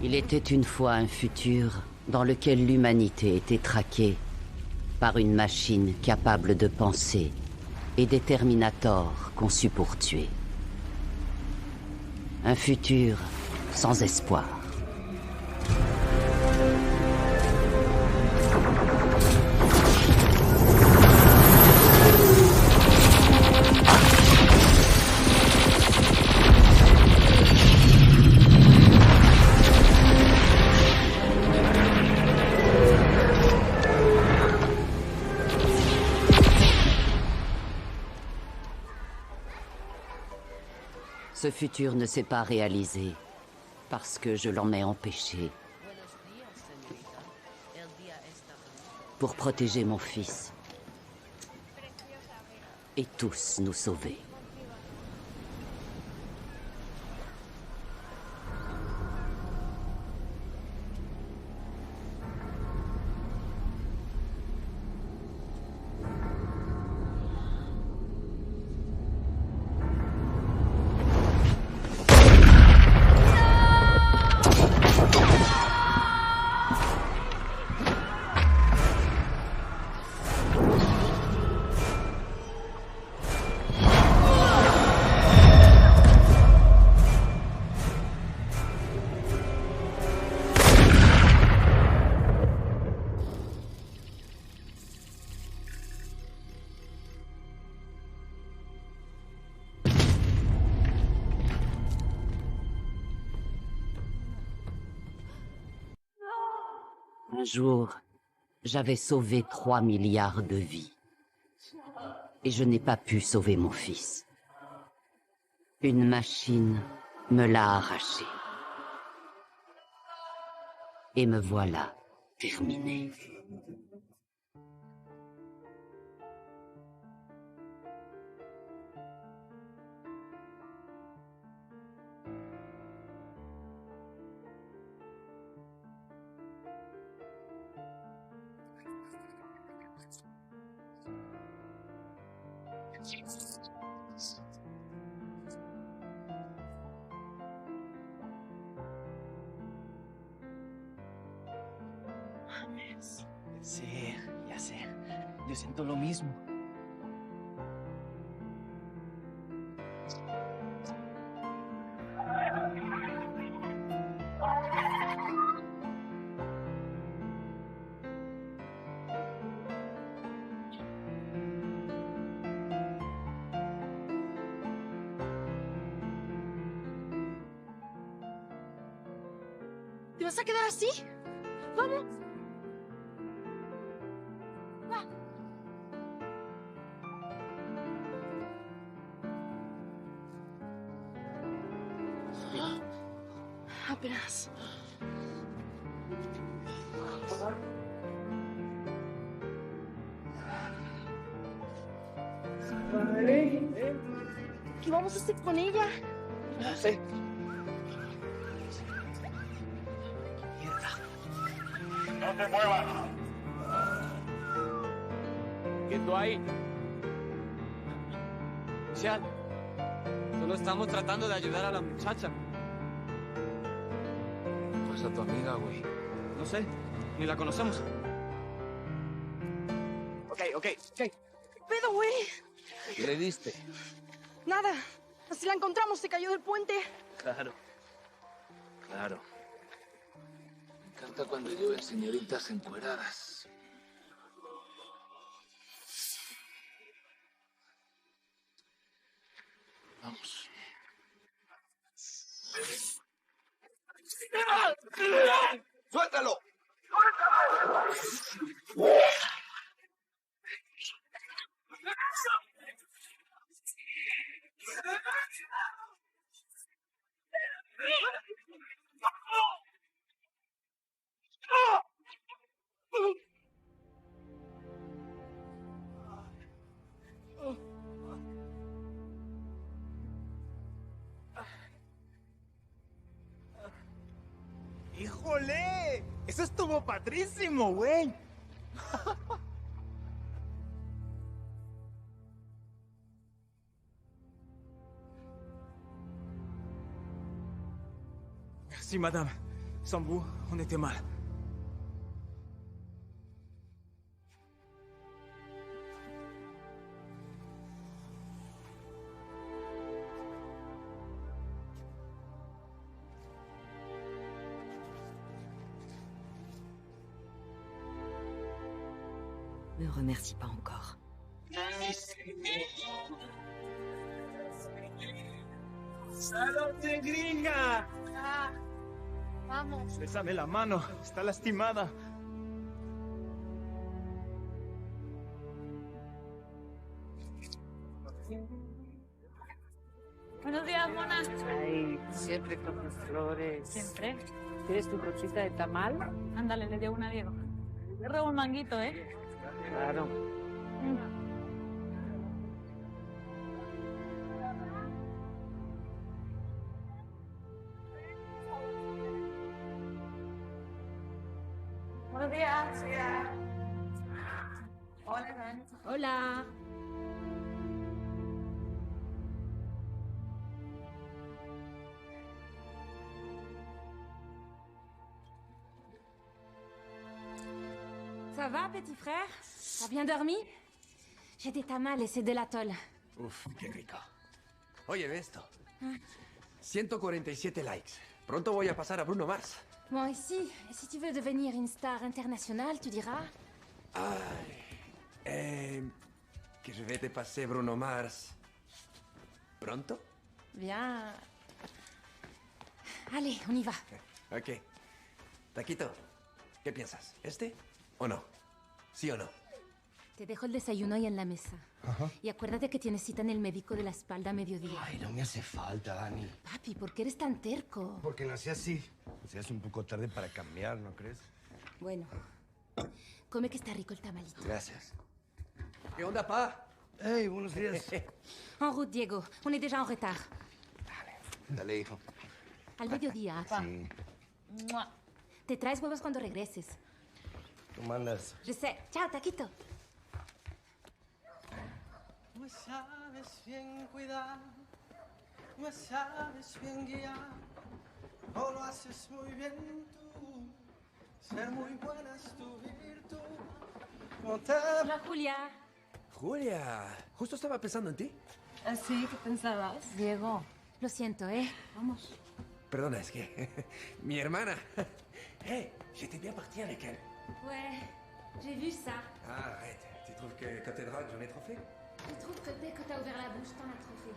Il était une fois un futur dans lequel l'humanité était traquée par une machine capable de penser et des Terminators conçus pour tuer. Un futur sans espoir. Ce futur ne s'est pas réalisé parce que je l'en ai empêché. Pour protéger mon fils. Et tous nous sauver. Un jour, j'avais sauvé 3 milliards de vies. Et je n'ai pas pu sauver mon fils. Une machine me l'a arraché. Et me voilà terminé. Sí, ya sé. Yo siento lo mismo. ¿Te vas a quedar así? ¡Vamos! Va. Apenas. ¿Qué vamos a hacer con ella? No sé. ¡No te muevas! Quieto ahí. Xian, solo estamos tratando de ayudar a la muchacha. Pues a tu amiga, güey. No sé, ni la conocemos. Ok. ¿Qué pedo, güey? ¿Qué le diste? Nada. Así la encontramos, se cayó del puente. Claro. Me encanta cuando llueven señoritas encueradas. Vamos. ¡Suéltalo! ¡Híjole! ¡Eso estuvo padrísimo, güey! Sí, madame. Sans vous, on était mal. Me remercie pas encore. ¡Salote, gringa! Ah, vamos. Bésame la mano, está lastimada. Buenos días, mona. Ay, siempre con tus flores. Siempre. ¿Quieres tu rosita de tamal? Ándale, le dio una a Diego. Le robo un manguito, ¿eh? Claro. Buenos días. Hola, Dan. Hola. Ça va, petit frère? T'as bien dormi? J'ai des tamales et de l'atole. Uf, qué rico. Oye, ve esto. 147 likes. Pronto voy a pasar a Bruno Mars. Moi ici, et si tu veux devenir une star internationale, tu diras? Que je vais te passer Bruno Mars. ¿Pronto? Bien. Allez, on y va. Ok. Taquito, ¿qué piensas? ¿Este o no? ¿Sí o no? Te dejo el desayuno ahí en la mesa. Y acuérdate que tienes cita en el médico de la espalda a mediodía. Ay, no me hace falta, Dani. Papi, ¿por qué eres tan terco? Porque nací así. Se hace un poco tarde para cambiar, ¿no crees? Bueno, come que está rico el tamalito. Gracias. ¿Qué onda, pa? Hey, buenos días. En route, Diego. On est déjà en retard. Dale, hijo. Al mediodía, pa. Sí. Mua. Te traes huevos cuando regreses. Tú mandas. Je sais. Chao, taquito. Me sabes bien cuidar, me sabes bien guiar, no lo haces muy bien tú, ser muy buena es tu virtud. Hola, Julia. Julia, justo estaba pensando en ti. ¿Así? ¿Qué pensabas? Diego. Lo siento, ¿eh? Vamos. Perdona, es que mi hermana. Hey, j'étais bien parti avec elle. Ouais, j'ai vu ça. Ah, arrête. Tu trouves que quand t'es drague, j'en ai trop fait? Je trouve que dès que t'as ouvert la bouche, t'en as trop fait.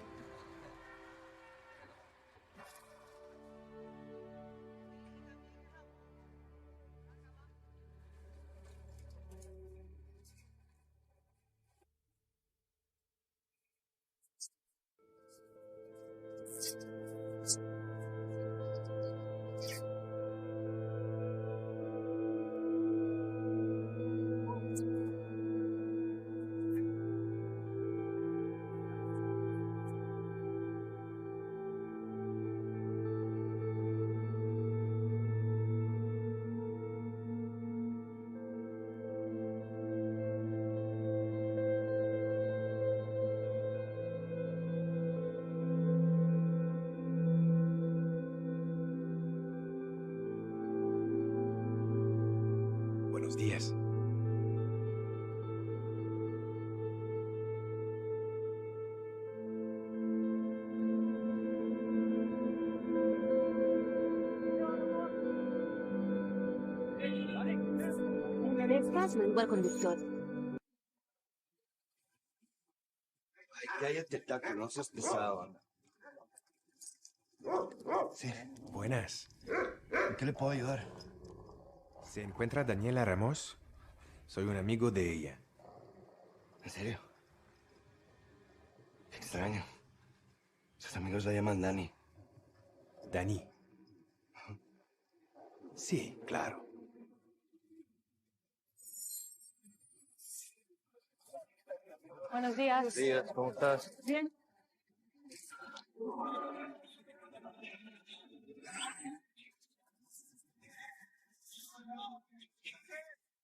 Buenos días. Una de estas me digo al conductor. Ay, cállate, taco, no seas pesado. Sí, buenas. ¿En qué le puedo ayudar? ¿Se encuentra Daniela Ramos? Soy un amigo de ella. ¿En serio? Qué extraño. Sus amigos la llaman Dani. Dani. Sí, claro. Buenos días. Buenos días, ¿cómo estás? Bien.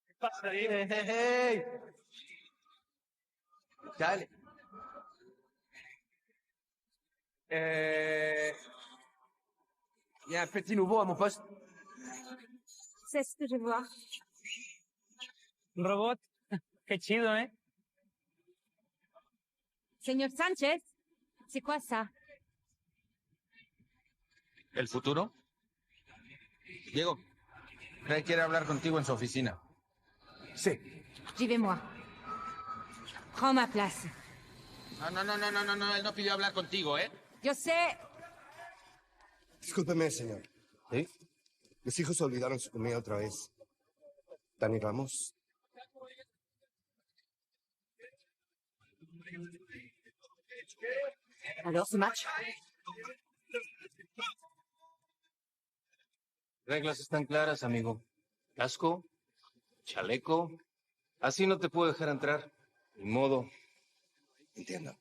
¿Qué pasa ahí? Hey. Dale. Il y a un petit nouveau à mon poste. C'est ce que je vois. Un robot. Qué chido, ¿eh? Señor Sánchez, c'est quoi ça? ¿El futuro? Diego, Ray quiere hablar contigo en su oficina. Sí. J'y vais moi. Prends ma place. No, él no pidió hablar contigo, ¿eh? Yo sé. Discúlpeme, señor. ¿Sí? Mis hijos olvidaron su comida otra vez. Dani Ramos. Alors, ce match? Reglas están claras, amigo. Casco, chaleco. Así no te puedo dejar entrar. Ni modo. Entiendo.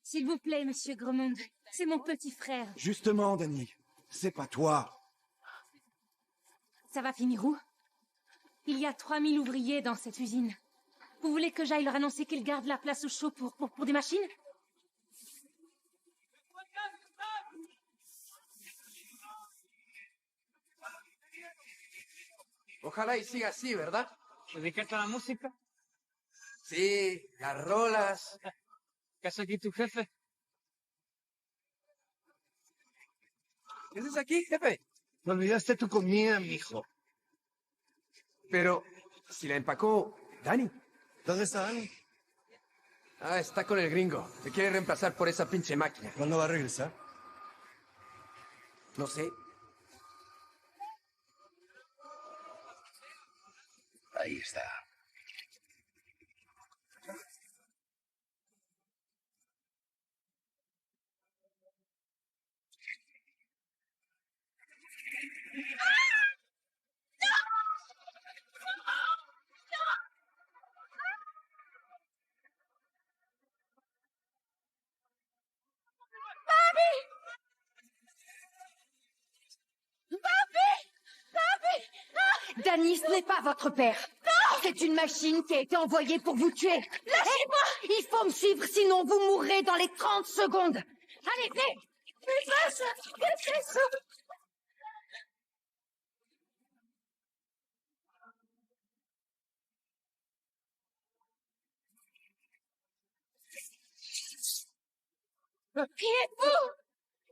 S'il vous plaît, monsieur Gremond. C'est mon petit frère. Justement, Dani. C'est pas toi. Ça va finir où? Il y a 3000 ouvriers dans cette usine. Vous voulez que j'aille leur annoncer qu'ils gardent la place au chaud pour des machines? Ojalá y siga así, ¿verdad? ¿Dedicarte a la música? Sí, las rolas. ¿Qué hace aquí tu jefe? ¿Qué haces aquí, jefe? Me olvidaste tu comida, mijo. Pero, si la empacó Dani. ¿Dónde está Dani? Ah, está con el gringo. Me quiere reemplazar por esa pinche máquina. ¿Cuándo va a regresar? No sé. Ahí está. Dani, ce n'est pas votre père. Non! C'est une machine qui a été envoyée pour vous tuer. Lâchez-moi! Il faut me suivre, sinon vous mourrez dans les 30 secondes. Allez, vite! Vite! Qui êtes-vous?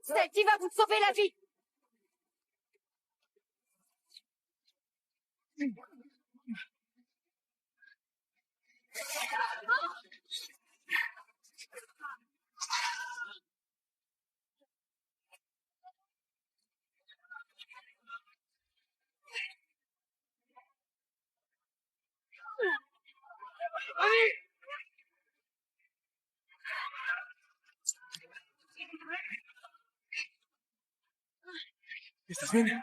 Celle qui va vous sauver la vie. ¿Estás bien?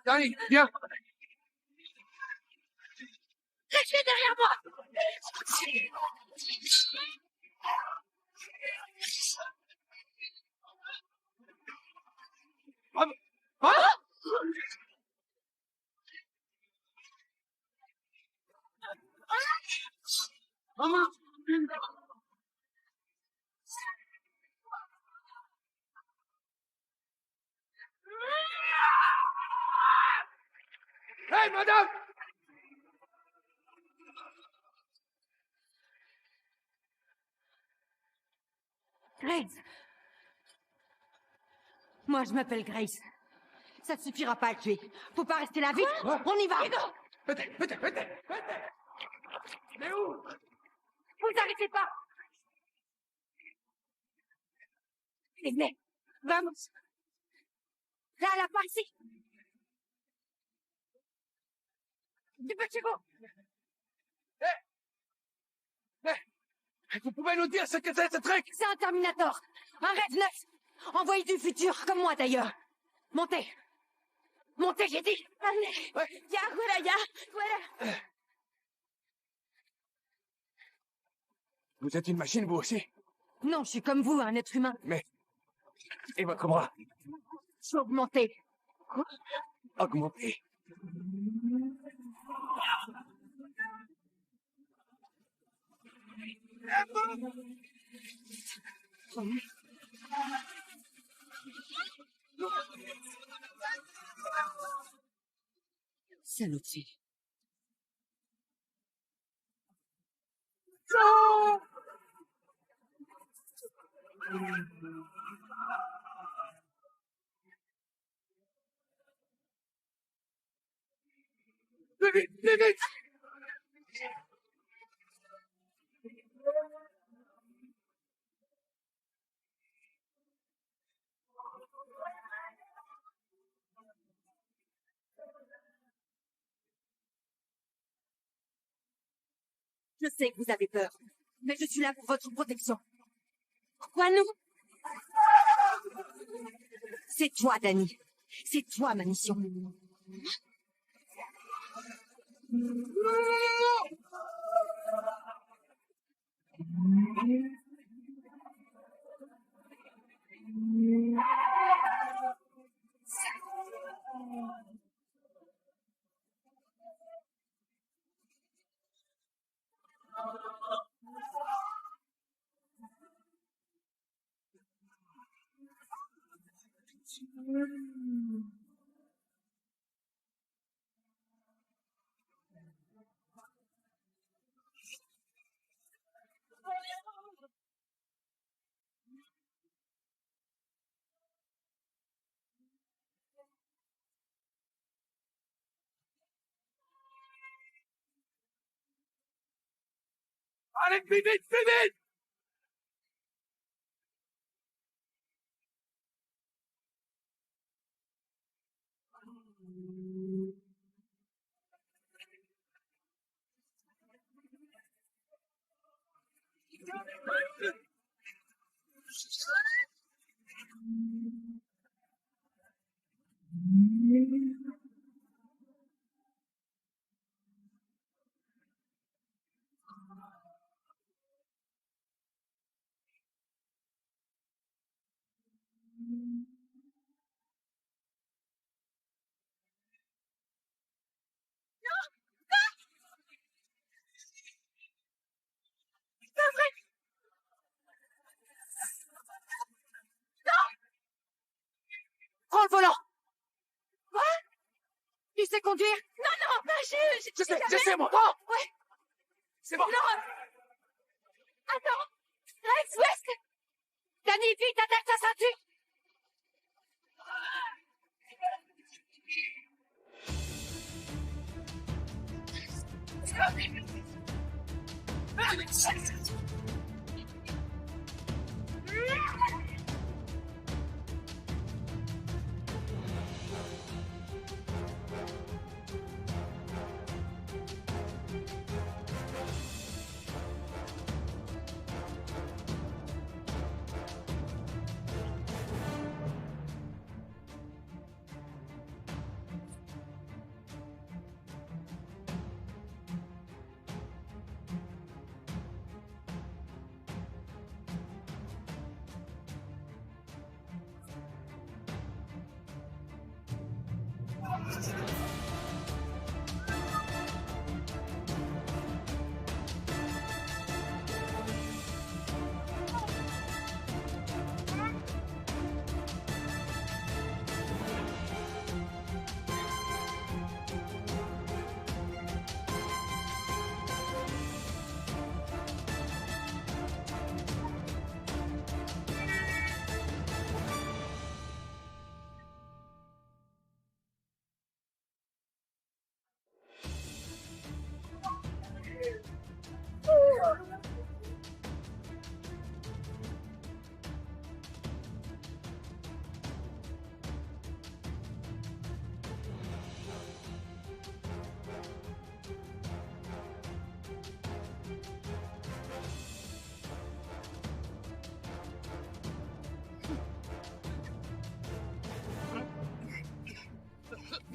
Dani, viens! Restez derrière moi! Maman! Hey, madame! Grace! Moi, je m'appelle Grace. Ça ne suffira pas à le tuer. Faut pas rester là, vite! On y va! Vete! Mais où? Vous arrêtez pas! Venez! Vamos! Là, par ici! Dépêchez-vous! Vous pouvez nous dire ce que c'est, ce truc? C'est un Terminator! Un rêve neuf! Envoyé du futur, comme moi d'ailleurs! Montez! Montez, j'ai dit. Allez. Ya, fuera, ya. Fuera. Vous êtes une machine, vous aussi? Non, je suis comme vous, un être humain. Mais... Et votre bras? Je suis augmenté. Quoi? Augmenté? Saloperie. Vite, vite, vite! Je sais que vous avez peur, mais je suis là pour votre protection. Pourquoi nous? C'est toi, Danny. C'est toi, ma mission. Allez, plus vite, plus vite! Prends le volant. Quoi? Tu sais conduire? Non, non, Je sais, moi. Prends, ouais. C'est bon. Non. Attends. Rex, West. Danny, vite, attaque ta ceinture.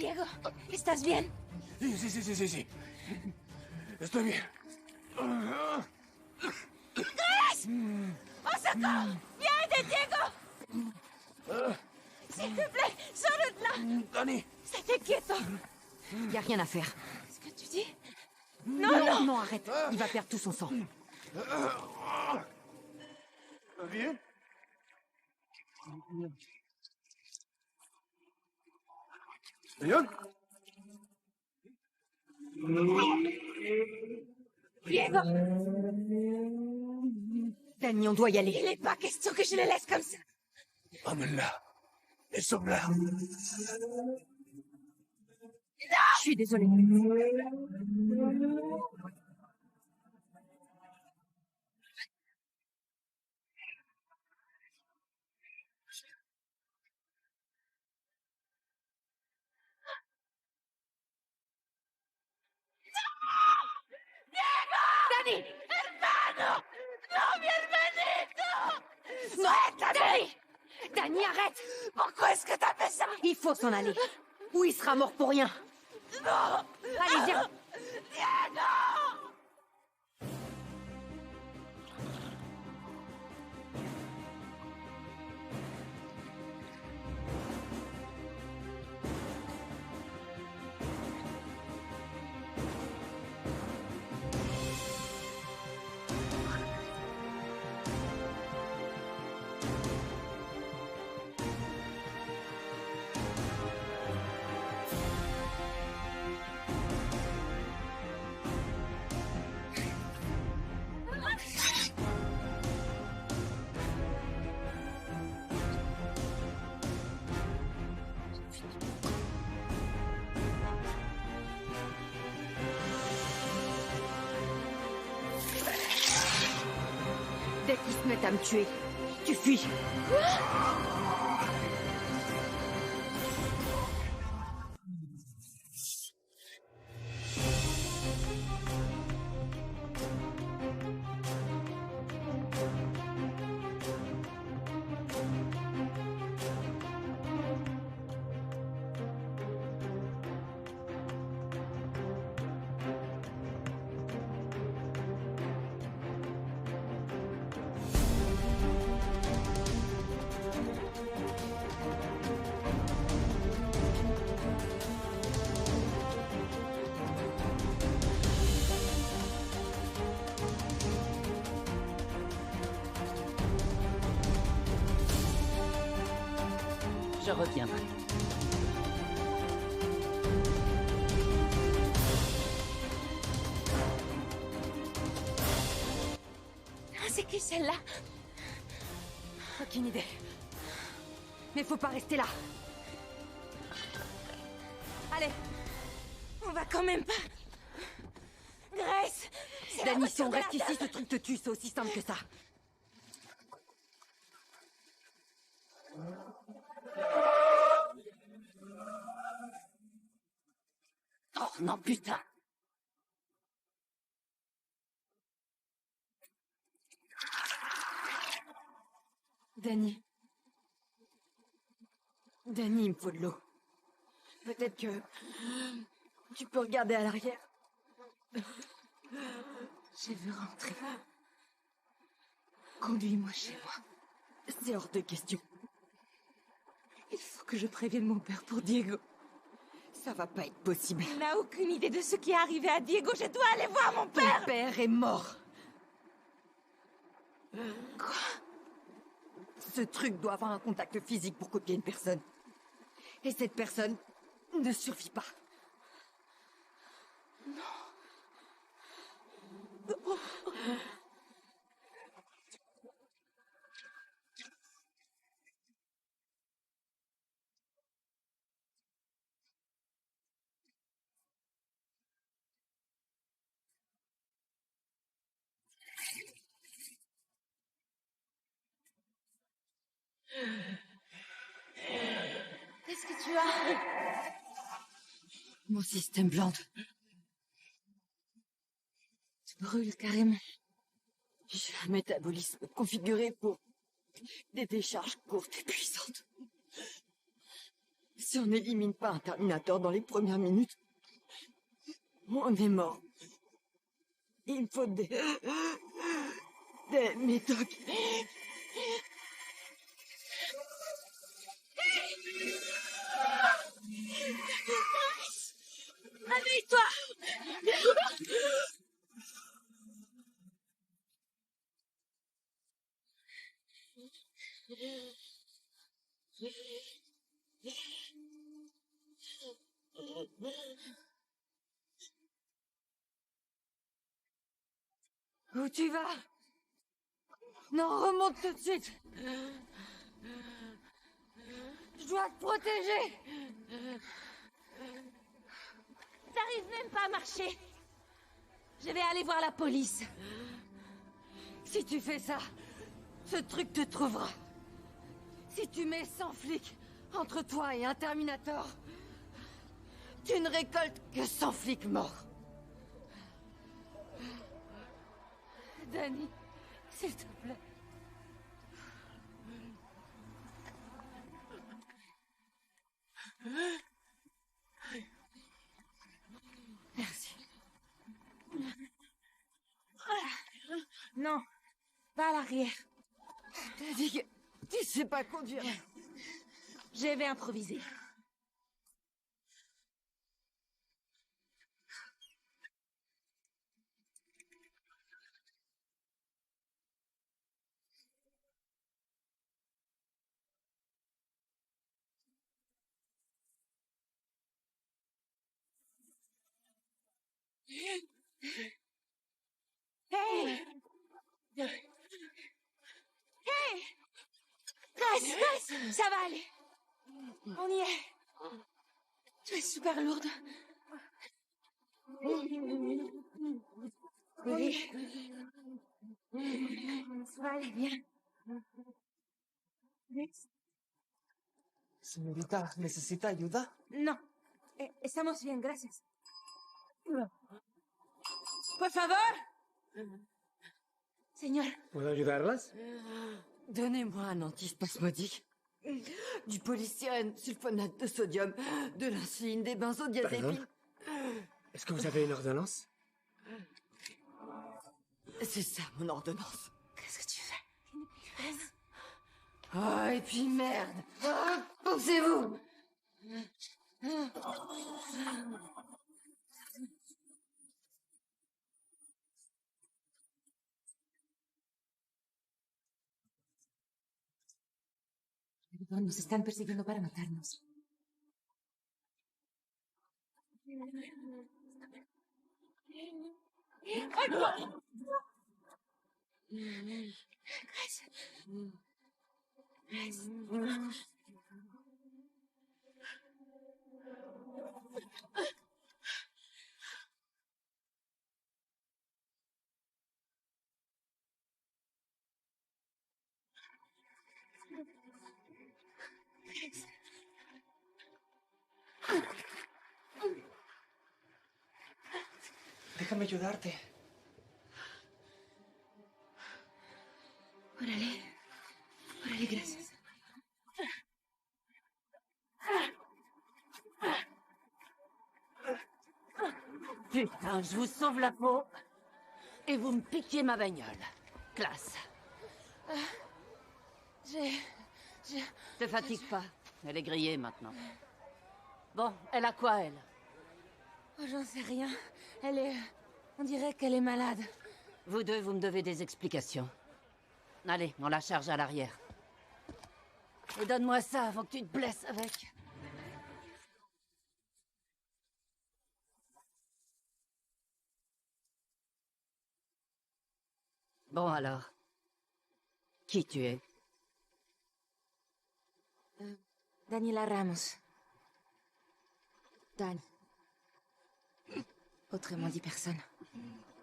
Diego, ¿estás bien? Sí. Estoy bien. ¡Grace! ¡Au secours! Viens aider Diego! S'il te plaît, sors de là! Dani! State quieto! Y a rien à faire. Qu'est-ce que tu dis? Non! Non, arrête. Il va perdre tout son sang. Bien? Señor? Diego! Dani, on doit y aller. Il n'est pas question que je le laisse comme ça! Emmène-la. Et sauve-la. Je suis désolée. ¡Dani! ¡Hermano! ¡No, mi hermanito! ¡Suéltame! Dani, arrête! Pourquoi est-ce que t'as fait ça? Il faut s'en aller. Ou il sera mort pour rien. Non! Allez, viens! Diego! Dès qu'ils se mettent à me tuer, tu fuis. Je reviendrai. C'est qui celle-là? Aucune idée. Mais faut pas rester là. Allez, On va quand même pas... Grace! C'est la Dani, si voiture on de la reste ici, dame. ce truc te tue, c'est aussi simple que ça. Oh non, putain! Dani. Dani, il me faut de l'eau. Peut-être que... tu peux regarder à l'arrière. Je veux rentrer. Conduis-moi chez moi. C'est hors de question. Il faut que je prévienne mon père pour Diego. Ça va pas être possible. On n'a aucune idée de ce qui est arrivé à Diego. Je dois aller voir mon père. Ton père est mort. Quoi? Ce truc doit avoir un contact physique pour copier une personne. Et cette personne ne survit pas. Qu'est-ce que tu as? Mon système blande. Tu brûles carrément. J'ai un métabolisme configuré pour des décharges courtes et puissantes. Si on n'élimine pas un Terminator dans les premières minutes, on est mort. Il me faut des médocs. Réveille-toi! Où tu vas? Non, remonte tout de suite. Je dois te protéger. T'arrives même pas à marcher. Je vais aller voir la police. Si tu fais ça, ce truc te trouvera. Si tu mets 100 flics entre toi et un Terminator, tu ne récoltes que 100 flics morts. Danny, s'il te plaît. Merci. Non, va à l'arrière. T'as dit que tu sais pas conduire. Je vais improviser. Hey! Hey! Reste, ça va aller. On y est. Tu es super lourde. Oui. Ça va aller bien. Señorita, ¿necesita ayuda? No, estamos bien, gracias. Por favor. Señor. ¿Puedo ayudarlas? Donnez-moi un antispasmodique. Du polystyrène, sulfonate de sodium, de l'insuline, des benzodiazépines. Est-ce que vous avez une ordonnance? C'est ça, mon ordonnance. Qu'est-ce que tu fais? Oh, et puis merde. Oh, poussez-vous. Nos están persiguiendo para matarnos. Déjame ayudarte. Órale. Órale, gracias. Putain, je vous sauve la peau. Et vous me piquez ma bagnole. Classe. Te fatigue pas. Elle est grillée maintenant. Bon, elle a quoi, elle? Oh, j'en sais rien. Elle est... On dirait qu'elle est malade. Vous deux, vous me devez des explications. Allez, on la charge à l'arrière. Et donne-moi ça avant que tu te blesses avec. Bon alors. Qui tu es? Daniela Ramos. Dan. Autrement dit personne.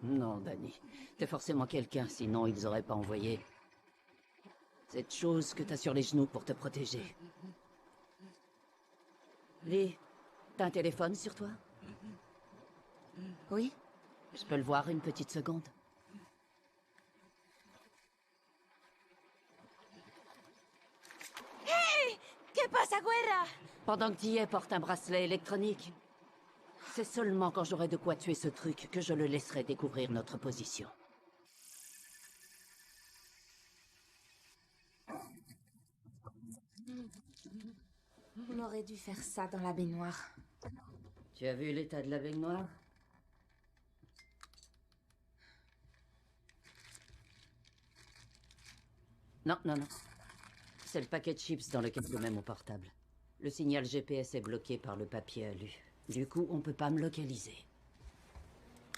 Non, Danny. T'es forcément quelqu'un, sinon ils auraient pas envoyé cette chose que t'as sur les genoux pour te protéger. Lee, t'as un téléphone sur toi? Oui? Je peux le voir une petite seconde? Hey! ¿Qué pasa, güera? Pendant que t'y es, porte un bracelet électronique. C'est seulement quand j'aurai de quoi tuer ce truc que je le laisserai découvrir notre position. On aurait dû faire ça dans la baignoire. Tu as vu l'état de la baignoire? Non, non, non. C'est le paquet de chips dans lequel je mets mon portable. Le signal GPS est bloqué par le papier alu. Du coup, on peut pas me localiser.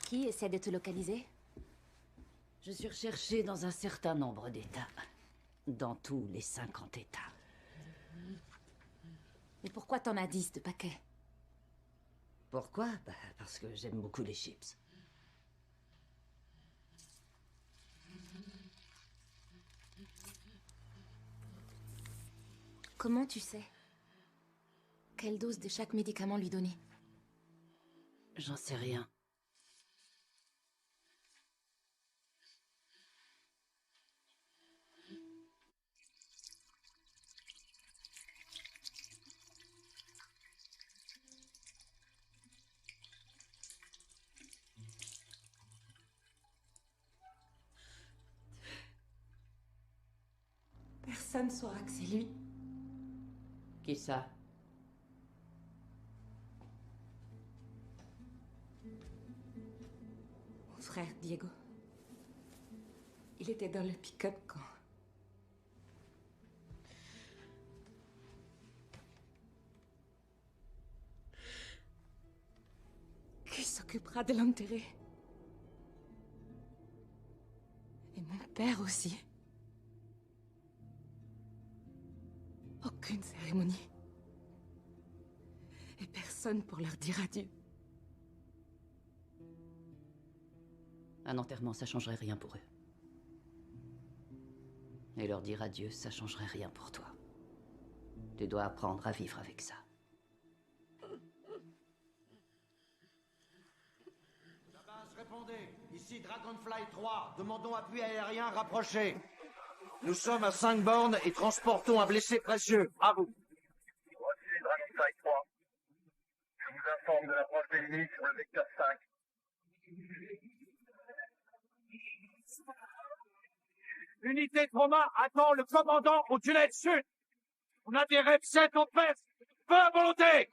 Qui essaie de te localiser? Je suis recherché dans un certain nombre d'États. Dans tous les 50 États. Et pourquoi t'en as 10 de paquets? Pourquoi? Bah, parce que j'aime beaucoup les chips. Comment tu sais? Quelle dose de chaque médicament lui donner? J'en sais rien. Personne saura que c'est lui. Qui ça? Mon frère Diego. Il était dans le pick-up quand... Qui s'occupera de l'enterrer? Et mon père aussi. Aucune cérémonie. Et personne pour leur dire adieu. Un enterrement, ça changerait rien pour eux. Et leur dire adieu, ça changerait rien pour toi. Tu dois apprendre à vivre avec ça. La base, répondez. Ici Dragonfly 3. Demandons appui aérien rapproché. Nous sommes à 5 bornes et transportons un blessé précieux. À vous. Voici Dragonfly 3. Je vous informe de l'approche ennemie sur le vecteur 5. Unité trauma attend le commandant au tunnel sud. On a des rêves 7 en presse. Feu à volonté.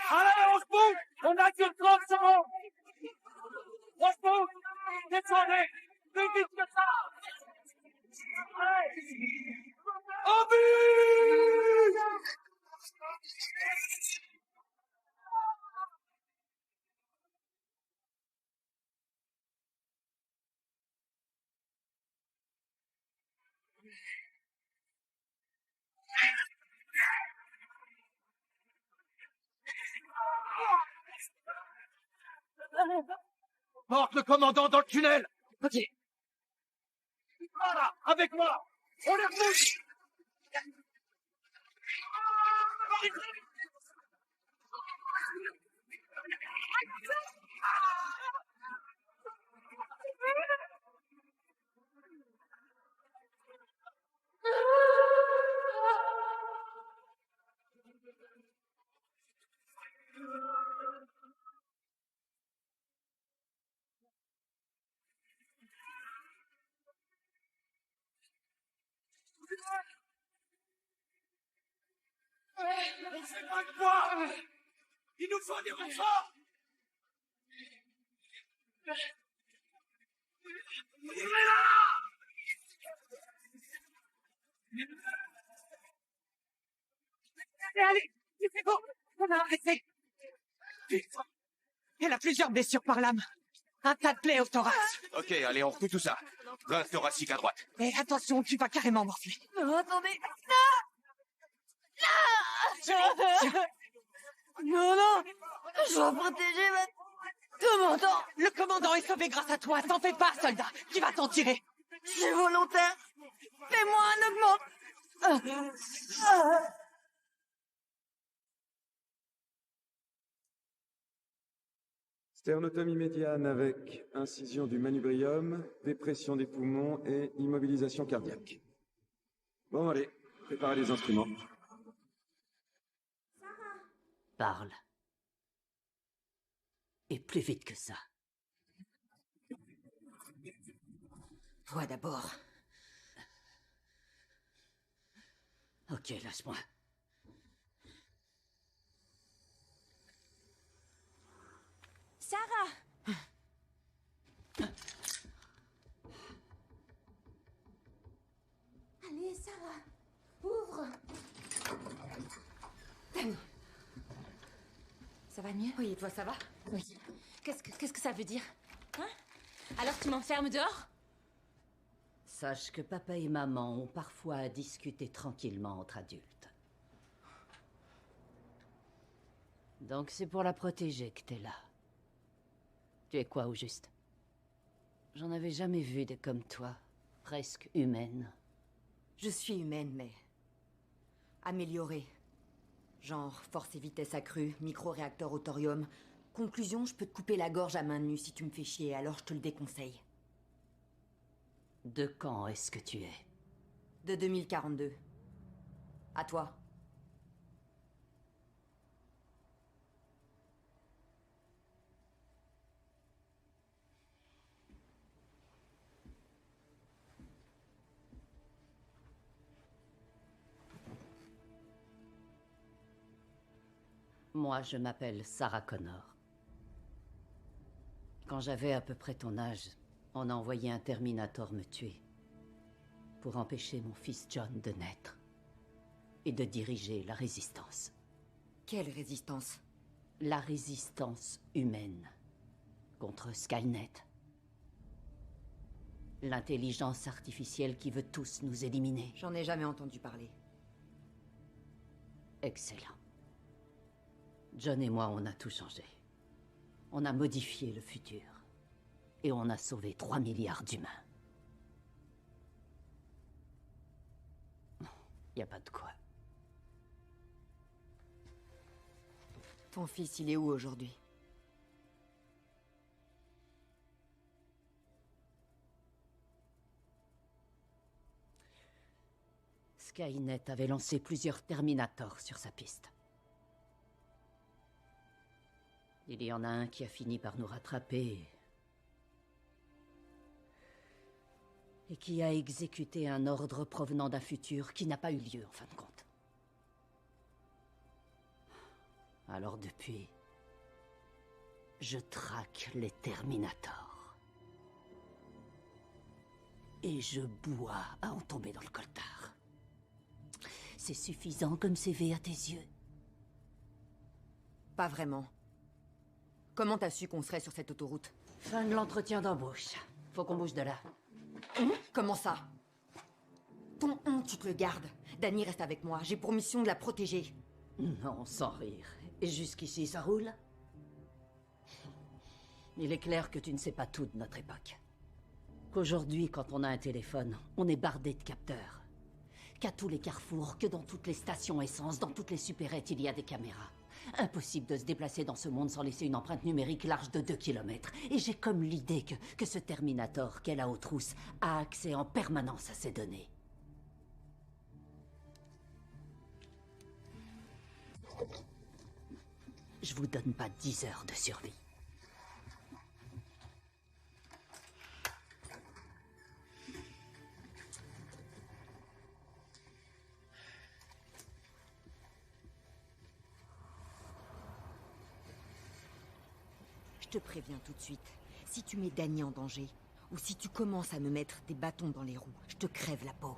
Allez, on se bouge. On a que 30 secondes. On se bouge. Descendez. Plus vite que ça. Allez. Au but. Porte le commandant dans le tunnel. Ok. Voilà, avec moi. On les repousse. C'est pas de quoi. Il nous faut des renforts. Il est là. Allez, c'est bon, on a arrêté. Putain, elle a plusieurs blessures par lame. Un tas de plaies au thorax. Ok, allez, on refout tout ça. Bloc thoracique à droite. Mais attention, tu vas carrément morfler. Non, attendez. Non, non. Je dois protéger ma commandant. Le commandant est sauvé grâce à toi. T'en fais pas, soldat. Tu vas t'en tirer. C'est volontaire. Fais-moi un augment. Sternotomie médiane avec incision du manubrium, dépression des poumons et immobilisation cardiaque. Bon, allez, préparez les instruments. Parle. Et plus vite que ça. Toi d'abord. Ok, lâche-moi. Sarah! Allez, Sarah, ouvre! Ça va mieux? Oui, et toi, ça va? Oui. Qu'est-ce que ça veut dire? Hein? Alors tu m'enfermes dehors? Sache que papa et maman ont parfois discuté tranquillement entre adultes. Donc c'est pour la protéger que t'es là. Tu es quoi au juste? J'en avais jamais vu de comme toi, presque humaine. Je suis humaine, mais... améliorée. Genre, force et vitesse accrue, micro-réacteur au thorium. Conclusion, je peux te couper la gorge à main nue si tu me fais chier, alors je te le déconseille. De quand est-ce que tu es? De 2042. À toi. Moi, je m'appelle Sarah Connor. Quand j'avais à peu près ton âge, on a envoyé un Terminator me tuer. Pour empêcher mon fils John de naître. Et de diriger la résistance. Quelle résistance? La résistance humaine. Contre Skynet. L'intelligence artificielle qui veut tous nous éliminer. J'en ai jamais entendu parler. Excellent. John et moi, on a tout changé. On a modifié le futur. Et on a sauvé 3 milliards d'humains. Y a pas de quoi. Ton fils, il est où aujourd'hui? Skynet avait lancé plusieurs Terminators sur sa piste. Il y en a un qui a fini par nous rattraper. Et qui a exécuté un ordre provenant d'un futur qui n'a pas eu lieu en fin de compte. Alors depuis, je traque les Terminators. Et je bois à en tomber dans le coltard. C'est suffisant comme CV à tes yeux? Pas vraiment. Comment t'as su qu'on serait sur cette autoroute? Fin de l'entretien d'embauche. Faut qu'on bouge de là. Comment ça? Ton tu te le gardes. Dani reste avec moi. J'ai pour mission de la protéger. Non, sans rire. Et jusqu'ici, ça roule? Il est clair que tu ne sais pas tout de notre époque. Qu'aujourd'hui, quand on a un téléphone, on est bardé de capteurs. Qu'à tous les carrefours, que dans toutes les stations essence, dans toutes les supérettes, il y a des caméras. Impossible de se déplacer dans ce monde sans laisser une empreinte numérique large de 2 kilomètres. Et j'ai comme l'idée que ce Terminator qu'elle a aux trousses a accès en permanence à ces données. Je vous donne pas 10 heures de survie. Je te préviens tout de suite. Si tu mets Dani en danger, ou si tu commences à me mettre des bâtons dans les roues, je te crève la peau.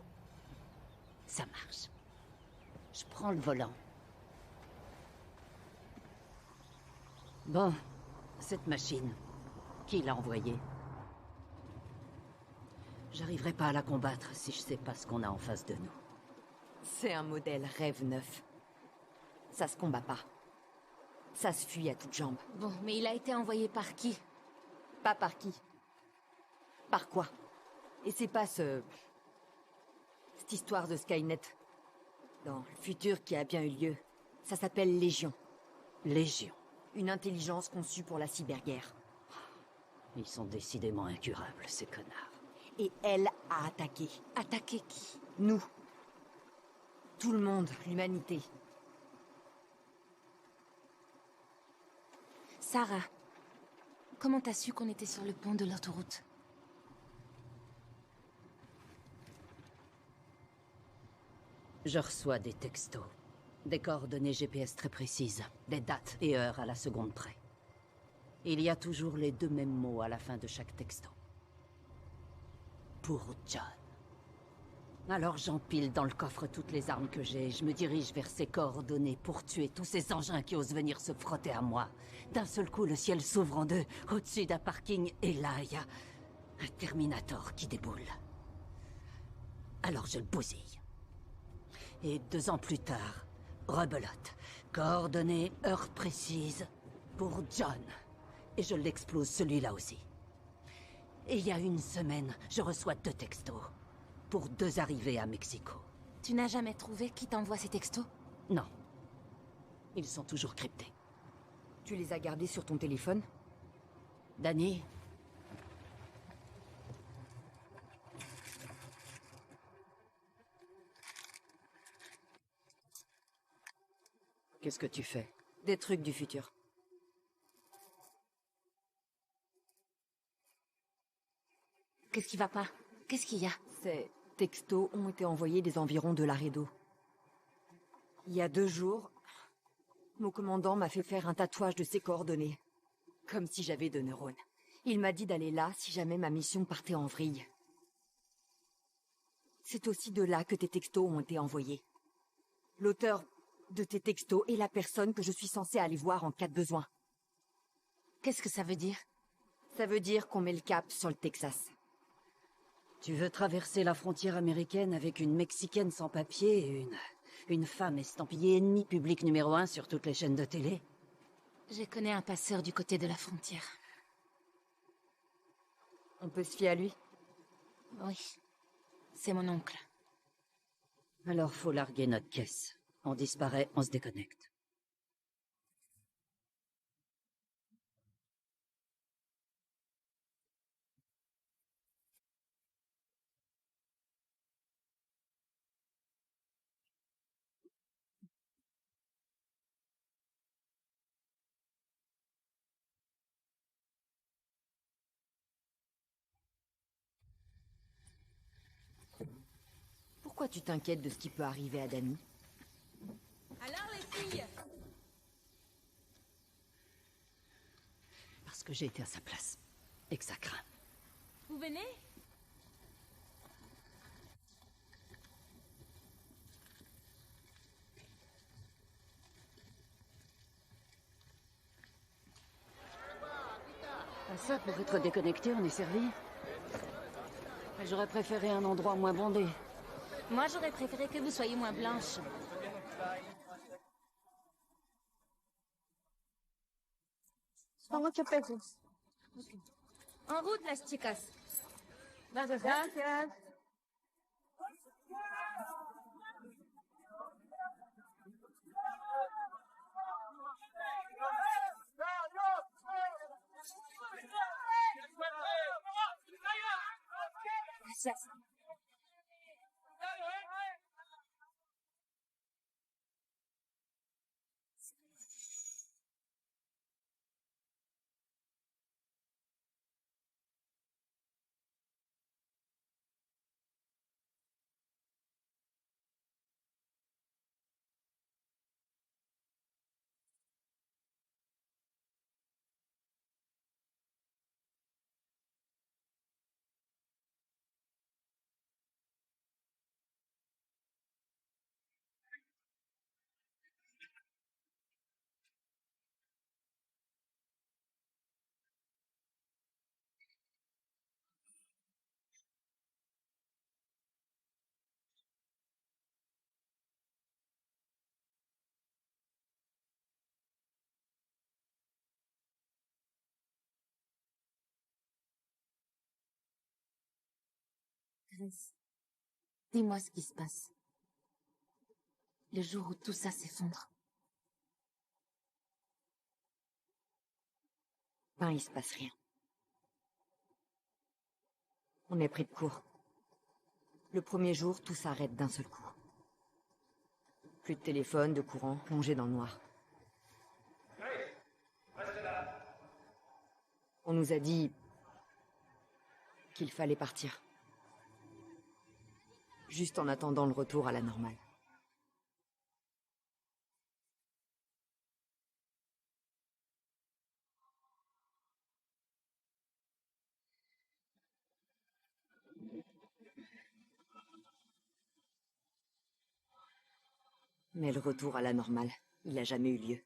Ça marche. Je prends le volant. Bon, cette machine, qui l'a envoyée? J'arriverai pas à la combattre si je sais pas ce qu'on a en face de nous. C'est un modèle rêve neuf. Ça se combat pas. Ça se fuit à toutes jambes. Bon, mais il a été envoyé par qui? Pas par qui. Par quoi? Et c'est pas ce... Cette histoire de Skynet, dans le futur qui a bien eu lieu, ça s'appelle Légion. Légion. Une intelligence conçue pour la cyberguerre. Ils sont décidément incurables, ces connards. Et elle a attaqué. Attaquer qui? Nous. Tout le monde, l'humanité. Sarah, comment t'as su qu'on était sur le pont de l'autoroute? Je reçois des textos. Des coordonnées GPS très précises. Des dates et heures à la seconde près. Il y a toujours les deux mêmes mots à la fin de chaque texto. Pour John. Alors j'empile dans le coffre toutes les armes que j'ai et je me dirige vers ces coordonnées pour tuer tous ces engins qui osent venir se frotter à moi. D'un seul coup, le ciel s'ouvre en deux, au-dessus d'un parking, et là, il y a un Terminator qui déboule. Alors je le bousille. Et 2 ans plus tard, rebelote. Coordonnées, heure précise, pour John. Et je l'explose celui-là aussi. Et il y a 1 semaine, je reçois 2 textos. Pour 2 arrivées à Mexico. Tu n'as jamais trouvé qui t'envoie ces textos? Non. Ils sont toujours cryptés. Tu les as gardés sur ton téléphone? Danny? Qu'est-ce que tu fais? Des trucs du futur. Qu'est-ce qui va pas? Qu'est-ce qu'il y a? Ces textos ont été envoyés des environs de Laredo. Il y a 2 jours, mon commandant m'a fait faire un tatouage de ses coordonnées. Comme si j'avais 2 neurones. Il m'a dit d'aller là si jamais ma mission partait en vrille. C'est aussi de là que tes textos ont été envoyés. L'auteur de tes textos est la personne que je suis censée aller voir en cas de besoin. Qu'est-ce que ça veut dire? Ça veut dire qu'on met le cap sur le Texas. Tu veux traverser la frontière américaine avec une Mexicaine sans papier et une femme estampillée ennemi public numéro 1 sur toutes les chaînes de télé? Je connais un passeur du côté de la frontière. On peut se fier à lui? Oui. C'est mon oncle. Alors faut larguer notre caisse. On disparaît, on se déconnecte. Pourquoi tu t'inquiètes de ce qui peut arriver à Danny? Alors les filles? Parce que j'ai été à sa place. Et que ça craint. Vous venez? Ça, pour être déconnecté, on est servi. J'aurais préféré un endroit moins bondé. Moi, j'aurais préféré que vous soyez moins blanche. Son 8 pesos. En route, las chicas. Gracias. Gracias. Gracias. Dis-moi ce qui se passe. Le jour où tout ça s'effondre. Ben, il se passe rien. On est pris de court. Le premier jour, tout s'arrête d'un seul coup. Plus de téléphone, de courant, plongé dans le noir. On nous a dit qu'il fallait partir. Juste en attendant le retour à la normale. Mais le retour à la normale, il n'a jamais eu lieu.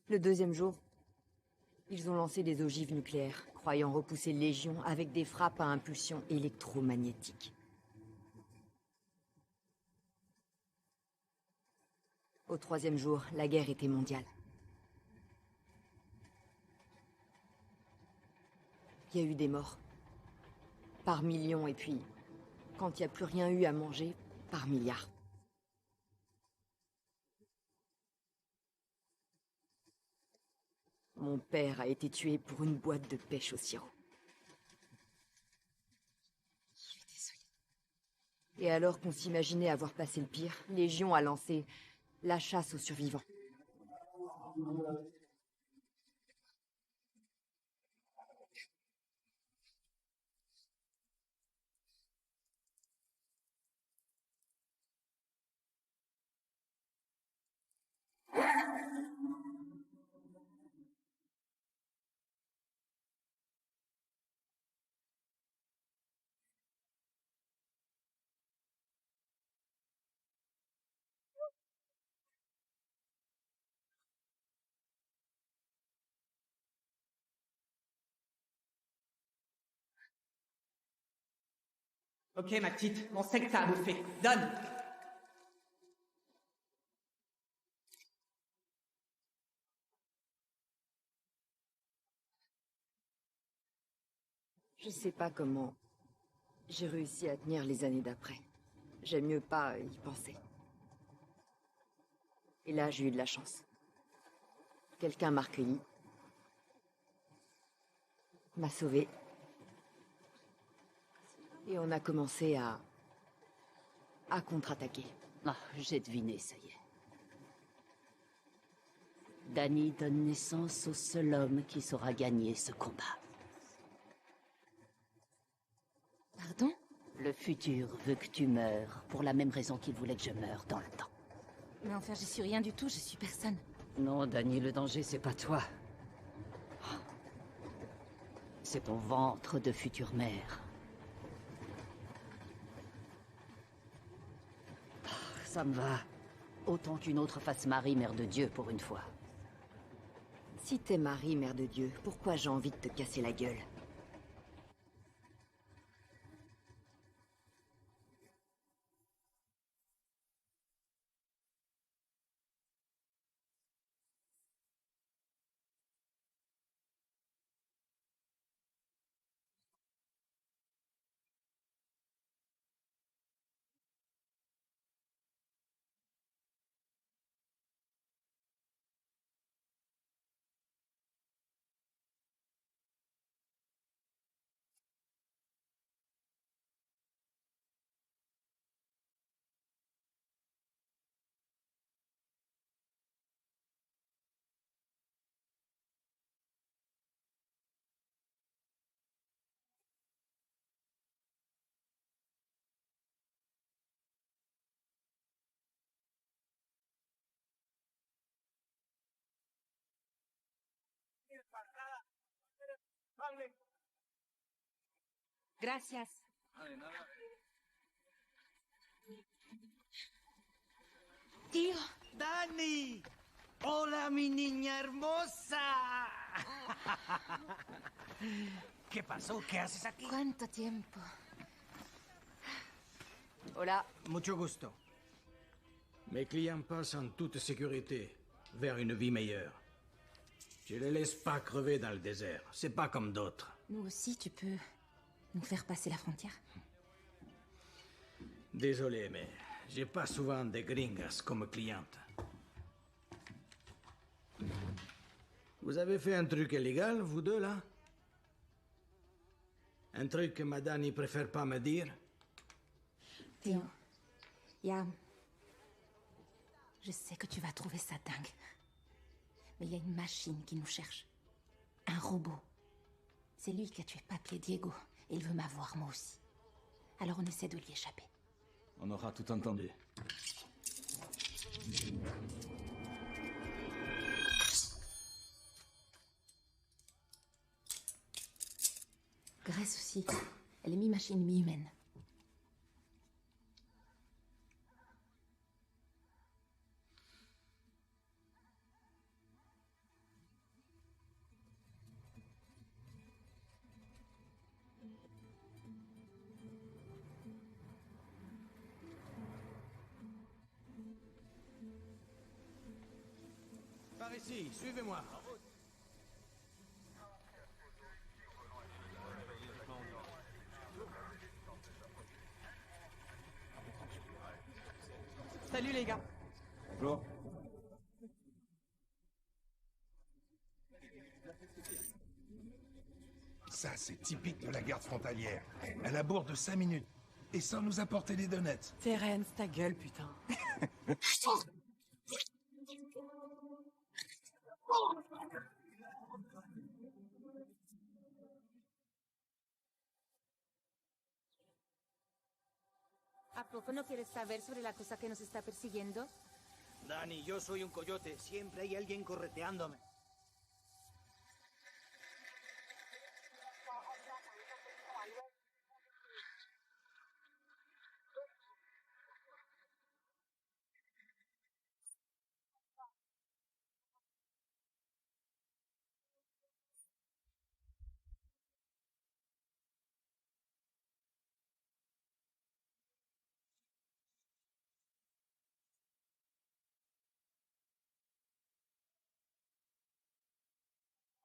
Le deuxième jour, ils ont lancé des ogives nucléaires, croyant repousser Légion avec des frappes à impulsion électromagnétique. Au troisième jour, la guerre était mondiale. Il y a eu des morts. Par millions, et puis, quand il n'y a plus rien eu à manger, par milliards. Mon père a été tué pour une boîte de pêche au sirop. Je suis désolée. Et alors qu'on s'imaginait avoir passé le pire, Légion a lancé la chasse aux survivants. Ok, ma petite, on sait que t'as à bouffer. Donne! Je sais pas comment j'ai réussi à tenir les années d'après. J'aime mieux pas y penser. Et là, j'ai eu de la chance. Quelqu'un m'a recueilli, m'a sauvé. Et on a commencé à contre-attaquer. Ah, j'ai deviné, ça y est. Danny donne naissance au seul homme qui saura gagner ce combat. Pardon? Le futur veut que tu meurs, pour la même raison qu'il voulait que je meure dans le temps. Mais enfin, je suis rien du tout, je suis personne. Non, Danny, le danger, c'est pas toi. C'est ton ventre de future mère. Ça me va. Autant qu'une autre fasse Marie, mère de Dieu, pour une fois. Si t'es Marie, mère de Dieu, pourquoi j'ai envie de te casser la gueule? Gracias. Tío. ¡Dani! ¡Hola, mi niña hermosa! ¿Qué pasó? ¿Qué haces aquí? ¿Cuánto tiempo? Hola. Mucho gusto. Mes clients passent en toute sécurité vers une vie meilleure. Je les laisse pas crever dans le désert. C'est pas comme d'autres. Nous aussi, tu peux nous faire passer la frontière. Désolé, mais j'ai pas souvent des gringas comme clientes. Vous avez fait un truc illégal, vous deux, là? Un truc que madame ne préfère pas me dire? Théo, je sais que tu vas trouver ça dingue. Mais il y a une machine qui nous cherche. Un robot. C'est lui qui a tué Papi et Diego. Et il veut m'avoir, moi aussi. Alors on essaie de lui échapper. On aura tout entendu. Grace aussi. Elle est mi-machine, mi-humaine. Par ici, suivez-moi. Salut les gars. Bonjour. Ça, c'est typique de la garde frontalière. Elle aborde 5 minutes. Et sans nous apporter des donuts. Terence, ta gueule, putain. ¿A poco no quieres saber sobre la cosa que nos está persiguiendo? Dani, yo soy un coyote. Siempre hay alguien correteándome.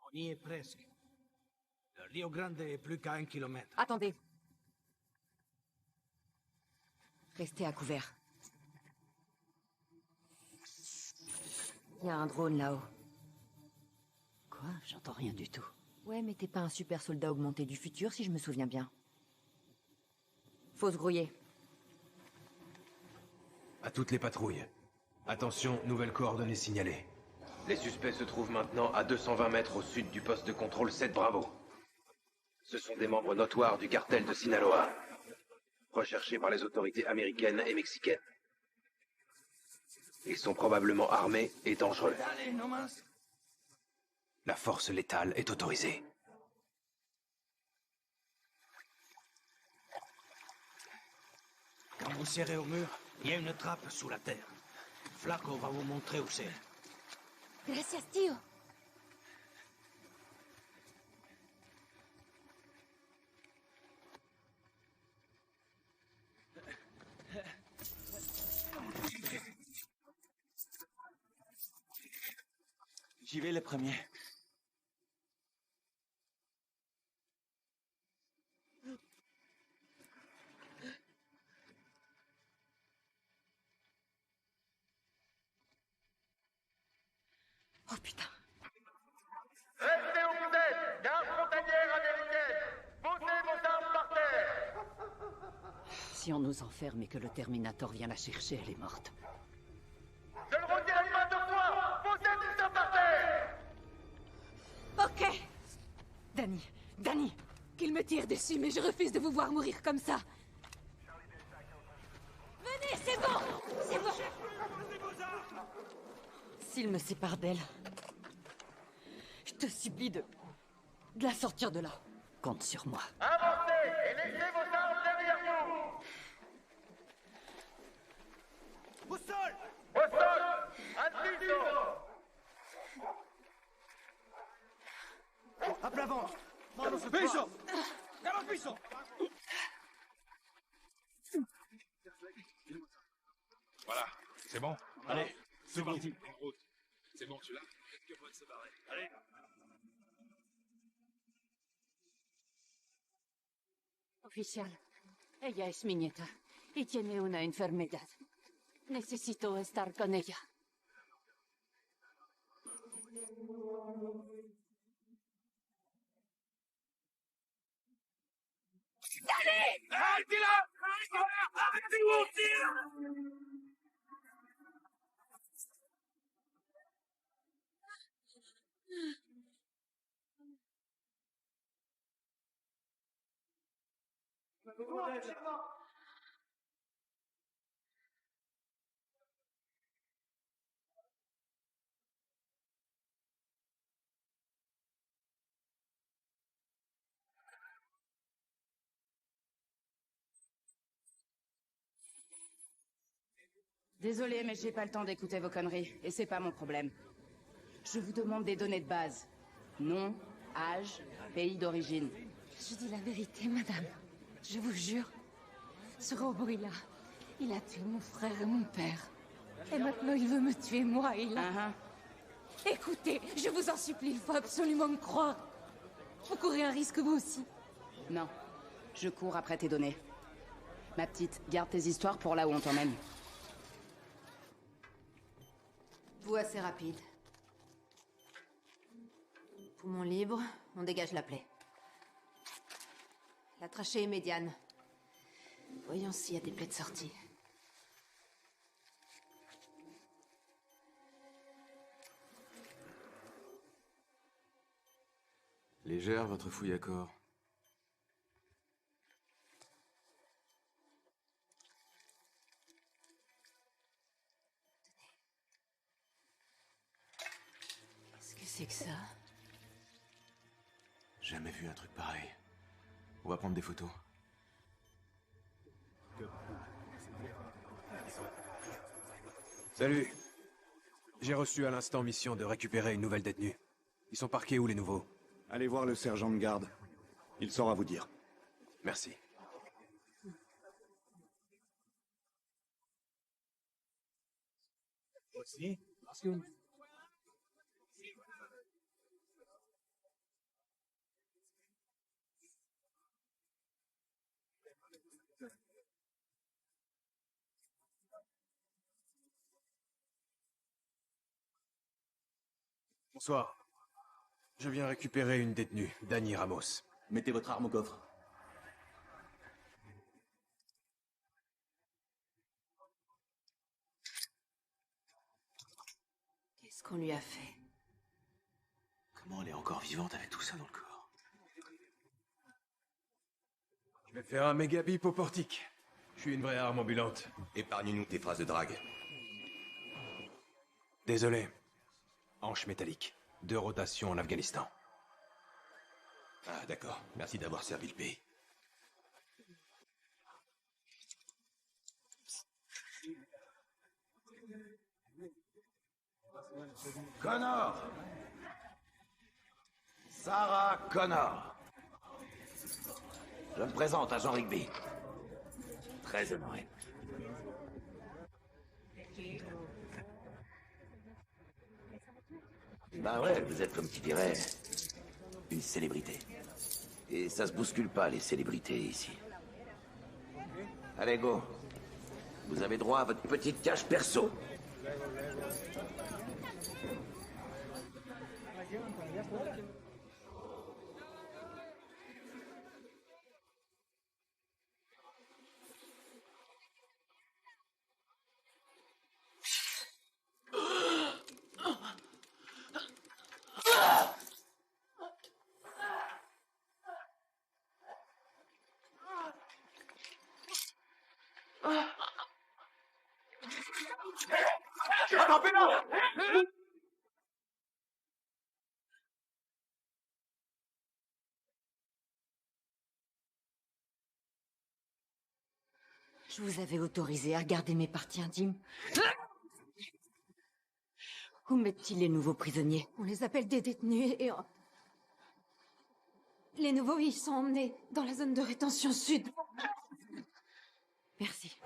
On y est presque. Le Rio Grande est plus qu'à 1 kilomètre. Attendez. Restez à couvert. Il y a un drone là-haut. Quoi? J'entends rien du tout. Ouais, mais t'es pas un super soldat augmenté du futur, si je me souviens bien. Faut se grouiller. À toutes les patrouilles. Attention, nouvelles coordonnées signalées. Les suspects se trouvent maintenant à 220 mètres au sud du poste de contrôle 7 Bravo. Ce sont des membres notoires du cartel de Sinaloa, recherchés par les autorités américaines et mexicaines. Ils sont probablement armés et dangereux. Allez, no más. La force létale est autorisée. Quand vous serrez au mur, il y a une trappe sous la terre. Flaco va vous montrer où c'est. Gracias, tío. J'y vais le premier. Oh putain. Restez où vous êtes, garde frontalière américaine. Posez vos armes par terre. Si on nous enferme et que le Terminator vient la chercher, elle est morte. Je le redirai pas 2 fois. Posez tout ça par terre. Ok. Danny, qu'il me tire dessus, mais je refuse de vous voir mourir comme ça. Venez, c'est bon. C'est bon. S'il me sépare d'elle, je te supplie de la sortir de là. Compte sur moi. Avancez et laissez vos armes derrière vous. Au sol! Au sol. Attention. À plat ventre! Piso! Al piso! Voilà, c'est bon. Allez, C'est parti. En route. C'est bon, tu l'as? Est-ce que faut se barrer? Allez. Oficial, ella es mi nieta y tiene una enfermedad. Necesito estar con ella. ¡Dale! ¡Arrêtez-la! Arrêtez de mentir! Désolée, mais j'ai pas le temps d'écouter vos conneries, et c'est pas mon problème. Je vous demande des données de base. Nom, âge, pays d'origine. Je dis la vérité, madame. Je vous jure. Ce robot-là, il a tué mon frère et mon père. Et maintenant, il veut me tuer, moi, il a... Écoutez, je vous en supplie, il faut absolument me croire. Vous courez un risque, vous aussi. Non, je cours après tes données. Ma petite, garde tes histoires pour là où on t'emmène. Vous assez rapide. Poumon libre, on dégage la plaie. La trachée est médiane. Voyons s'il y a des plaies de sortie. Légère, votre fouille à corps. Qu'est-ce que c'est que ça? Jamais vu un truc pareil. On va prendre des photos. Salut. J'ai reçu à l'instant mission de récupérer une nouvelle détenue. Ils sont parqués où, les nouveaux? Allez voir le sergent de garde. Il saura vous dire. Merci. Bonsoir. Je viens récupérer une détenue, Dani Ramos. Mettez votre arme au coffre. Qu'est-ce qu'on lui a fait? Comment elle est encore vivante avec tout ça dans le corps? Je vais faire un méga bip au portique. Je suis une vraie arme ambulante. Épargne-nous tes phrases de drague. Désolé. Hanche métallique. 2 rotations en Afghanistan. Ah, d'accord. Merci d'avoir servi le pays. Connor! Sarah Connor. Je me présente, agent Rigby. Très honoré. Ben ouais, vous êtes comme qui dirait une célébrité. Et ça se bouscule pas, les célébrités, ici. Allez, go. Vous avez droit à votre petite cage perso. Attrapez-le! Je vous avais autorisé à regarder mes parties intimes. Où mettent-ils les nouveaux prisonniers? On les appelle des détenus et... Les nouveaux, ils sont emmenés dans la zone de rétention sud. Merci.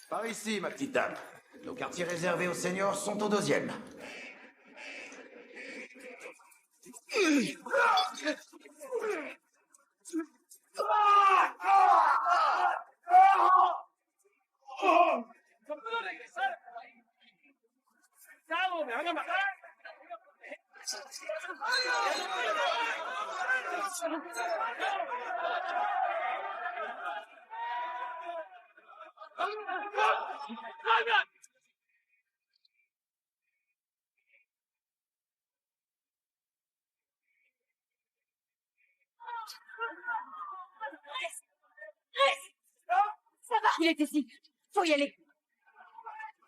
Par ici, ma petite dame. Nos quartiers réservés aux seniors sont au 2e. Ça va. Il est ici. Faut y aller.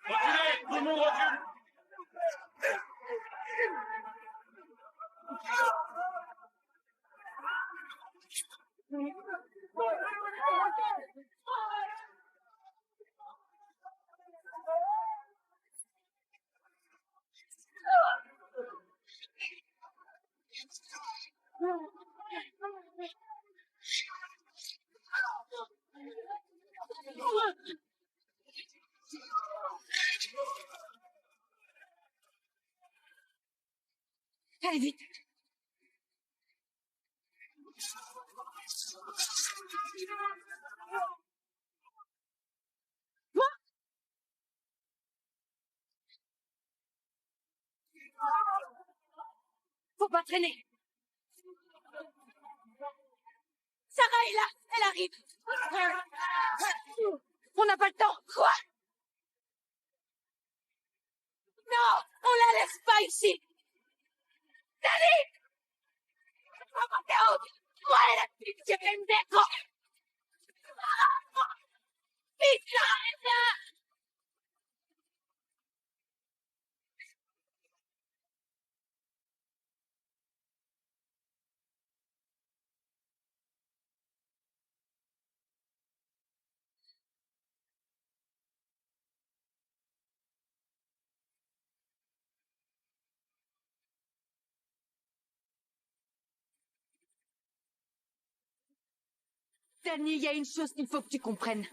Reculez, tout le monde recule. Allez, vite. Quoi? Faut pas traîner. Sarah est là. Elle arrive. On n'a pas le temps. Quoi? Non, on la laisse pas ici. Dani! ¡Mateo! ¡Muere la pinche pendejo! ¡Pizarra! Dani, il y a une chose qu'il faut que tu comprennes.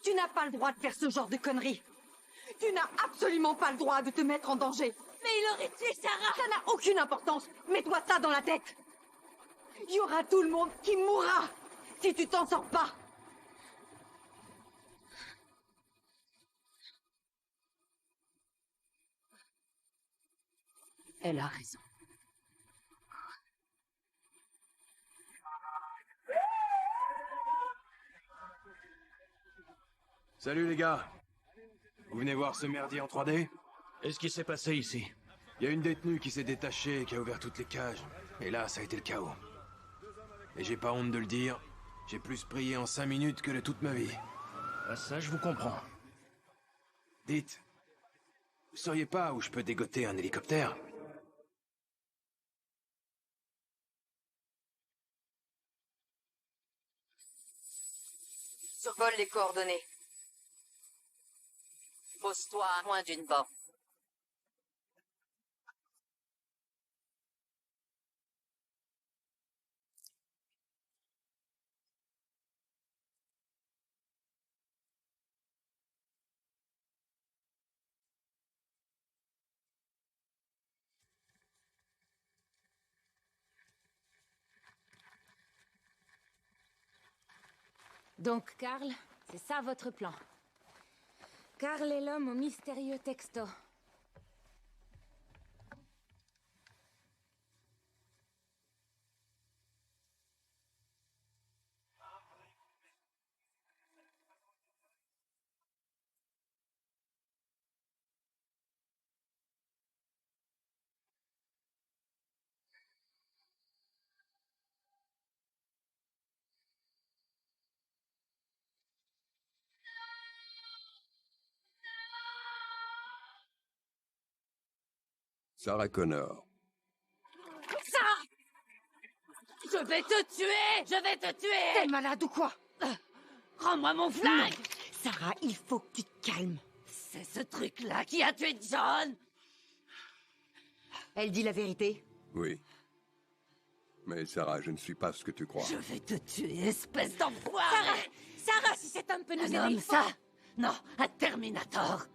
Tu n'as pas le droit de faire ce genre de conneries. Tu n'as absolument pas le droit de te mettre en danger. Mais il aurait tué Sarah. Ça n'a aucune importance. Mets-toi ça dans la tête. Il y aura tout le monde qui mourra si tu t'en sors pas. Elle a raison. Salut les gars. Vous venez voir ce merdier en 3D? Qu'est-ce qui s'est passé ici? Il y a une détenue qui s'est détachée et qui a ouvert toutes les cages. Et là, ça a été le chaos. Et j'ai pas honte de le dire, j'ai plus prié en 5 minutes que de toute ma vie. Ah ça, je vous comprends. Dites, vous sauriez pas où je peux dégoter un hélicoptère? Survole les coordonnées. Pose-toi à moins d'une borne. Donc, Karl, c'est ça votre plan. Karl est l'homme au mystérieux texto. Sarah Connor. Ça! Je vais te tuer! Je vais te tuer! T'es malade ou quoi? Rends-moi mon flingue! Sarah, il faut que tu te calmes. C'est ce truc-là qui a tué John! Elle dit la vérité? Oui. Mais Sarah, je ne suis pas ce que tu crois. Je vais te tuer, espèce d'enfoiré! Sarah, si cet homme peut nous aider... Un homme, ça? Non, un Terminator!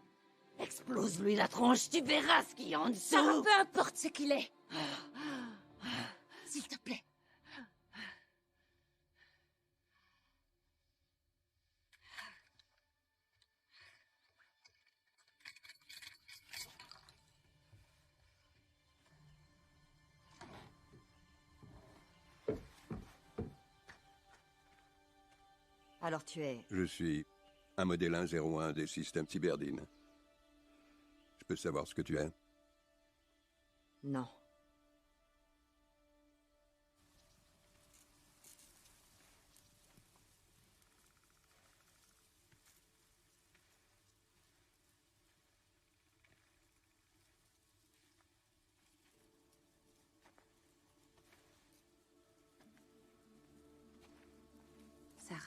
Explose-lui la tronche, tu verras ce qu'il y a en dessous! Sarah, peu importe ce qu'il est. S'il te plaît. Alors tu es... Je suis un modèle 101 des systèmes Cyberdine. Je peux savoir ce que tu es? Non. Sarah.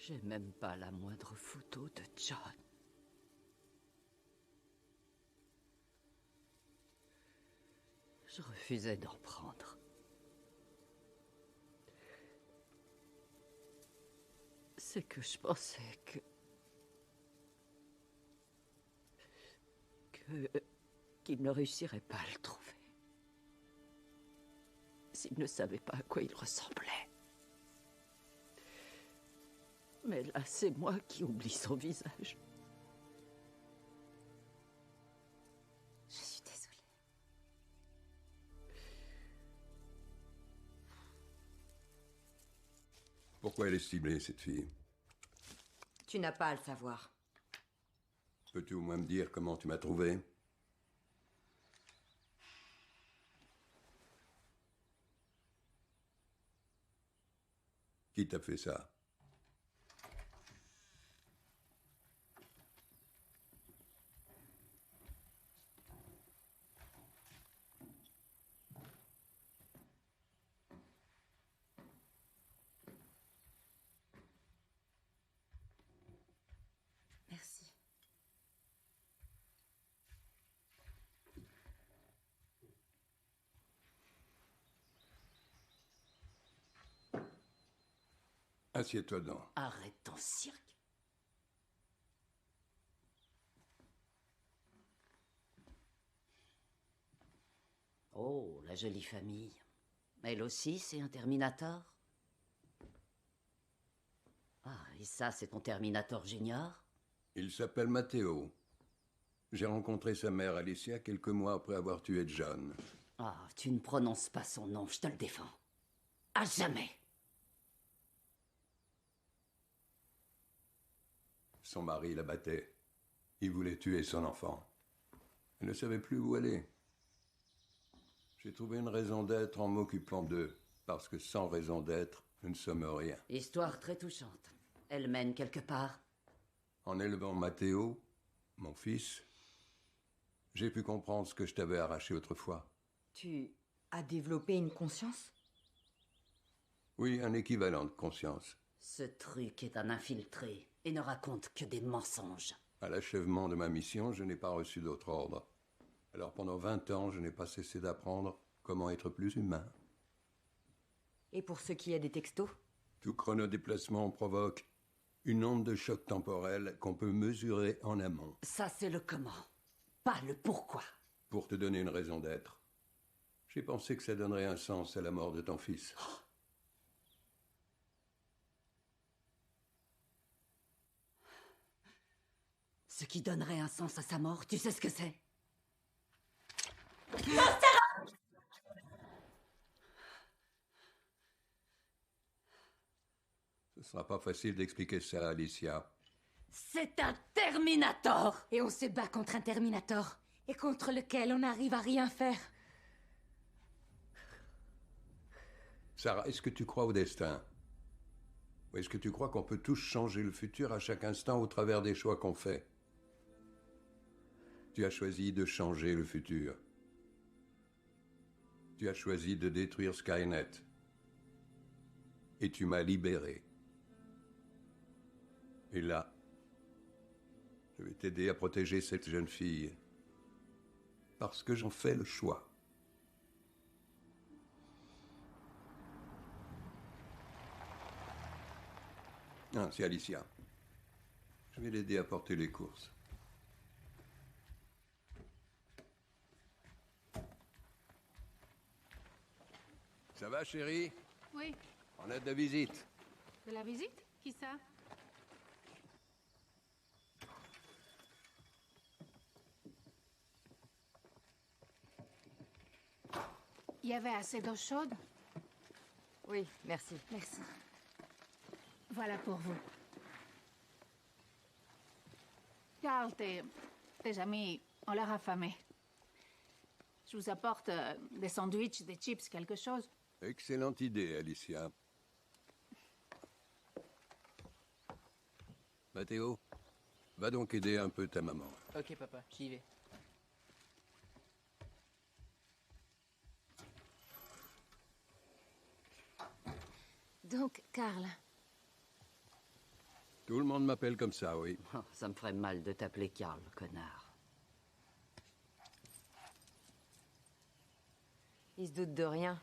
J'ai même pas la moindre photo de John. Je refusais d'en prendre. C'est que je pensais qu'il ne réussirait pas à le trouver. S'il ne savait pas à quoi il ressemblait. Mais là, c'est moi qui oublie son visage. Je suis désolée. Pourquoi elle est ciblée, cette fille? Tu n'as pas à le savoir. Peux-tu au moins me dire comment tu m'as trouvé? Qui t'a fait ça? Merci. Assieds-toi donc. Arrête ton cirque. Oh, la jolie famille. Elle aussi, c'est un Terminator? Ah, et ça, c'est ton Terminator Junior? Il s'appelle Matteo. J'ai rencontré sa mère Alicia quelques mois après avoir tué John. Ah, tu ne prononces pas son nom, je te le défends. À jamais. Son mari la battait. Il voulait tuer son enfant. Elle ne savait plus où aller. J'ai trouvé une raison d'être en m'occupant d'eux, parce que sans raison d'être, nous ne sommes rien. Histoire très touchante. Elle mène quelque part. En élevant Matteo, mon fils, j'ai pu comprendre ce que je t'avais arraché autrefois. Tu as développé une conscience? Oui, un équivalent de conscience. Ce truc est un infiltré et ne raconte que des mensonges. À l'achèvement de ma mission, je n'ai pas reçu d'autre ordre. Alors pendant 20 ans, je n'ai pas cessé d'apprendre comment être plus humain. Et pour ce qui est des textos? Tout chronodéplacement provoque une onde de choc temporel qu'on peut mesurer en amont. Ça, c'est le comment, pas le pourquoi. Pour te donner une raison d'être. J'ai pensé que ça donnerait un sens à la mort de ton fils. Ce qui donnerait un sens à sa mort, tu sais ce que c'est? Ce sera pas facile d'expliquer ça à Alicia. C'est un Terminator! Et on se bat contre un Terminator, et contre lequel on n'arrive à rien faire. Sarah, est-ce que tu crois au destin? Ou est-ce que tu crois qu'on peut tous changer le futur à chaque instant au travers des choix qu'on fait? Tu as choisi de changer le futur. Tu as choisi de détruire Skynet. Et tu m'as libéré. Et là, je vais t'aider à protéger cette jeune fille. Parce que j'en fais le choix. Ah, c'est Alicia. Je vais l'aider à porter les courses. Ça va, chérie? Oui. On a de la visite. De la visite? Qui ça? Il y avait assez d'eau chaude? Oui, merci. Merci. Voilà pour vous. Carl, tes amis ont l'air affamés. Je vous apporte des sandwichs, des chips, quelque chose. Excellente idée, Alicia. Mathéo, va donc aider un peu ta maman. Ok, papa, j'y vais. Donc, Carl. Tout le monde m'appelle comme ça, oui. Oh, ça me ferait mal de t'appeler Carl, connard. Il se doute de rien.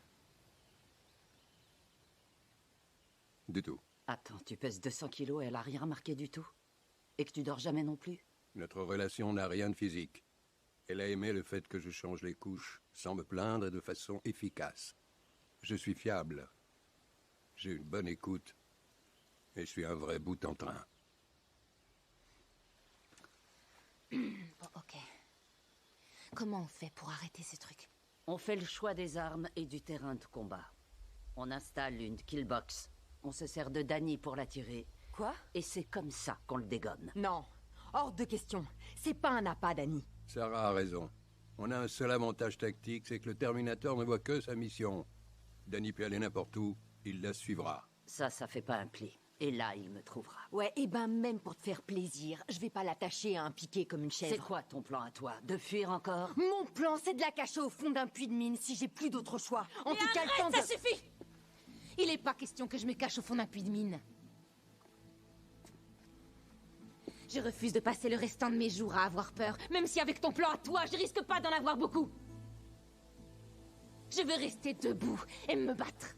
Du tout. Attends, tu pèses 200 kilos et elle a rien remarqué du tout? Et que tu dors jamais non plus? Notre relation n'a rien de physique. Elle a aimé le fait que je change les couches, sans me plaindre et de façon efficace. Je suis fiable. J'ai une bonne écoute. Et je suis un vrai bout en train. Bon, ok. Comment on fait pour arrêter ces trucs? On fait le choix des armes et du terrain de combat. On installe une killbox. On se sert de Danny pour la tirer. Quoi? Et c'est comme ça qu'on le dégonne. Non, hors de question. C'est pas un appât, Danny. Sarah a raison. On a un seul avantage tactique, c'est que le Terminator ne voit que sa mission. Danny peut aller n'importe où, il la suivra. Ça fait pas un pli. Et là, il me trouvera. Ouais, et ben même pour te faire plaisir, je vais pas l'attacher à un piquet comme une chèvre. C'est quoi ton plan à toi? De fuir encore? Mon plan, c'est de la cacher au fond d'un puits de mine si j'ai plus d'autre choix. En Mais tout cas, le temps arrête, de... ça suffit! Il est pas question que je me cache au fond d'un puits de mine. Je refuse de passer le restant de mes jours à avoir peur, même si avec ton plan à toi, je risque pas d'en avoir beaucoup. Je veux rester debout et me battre.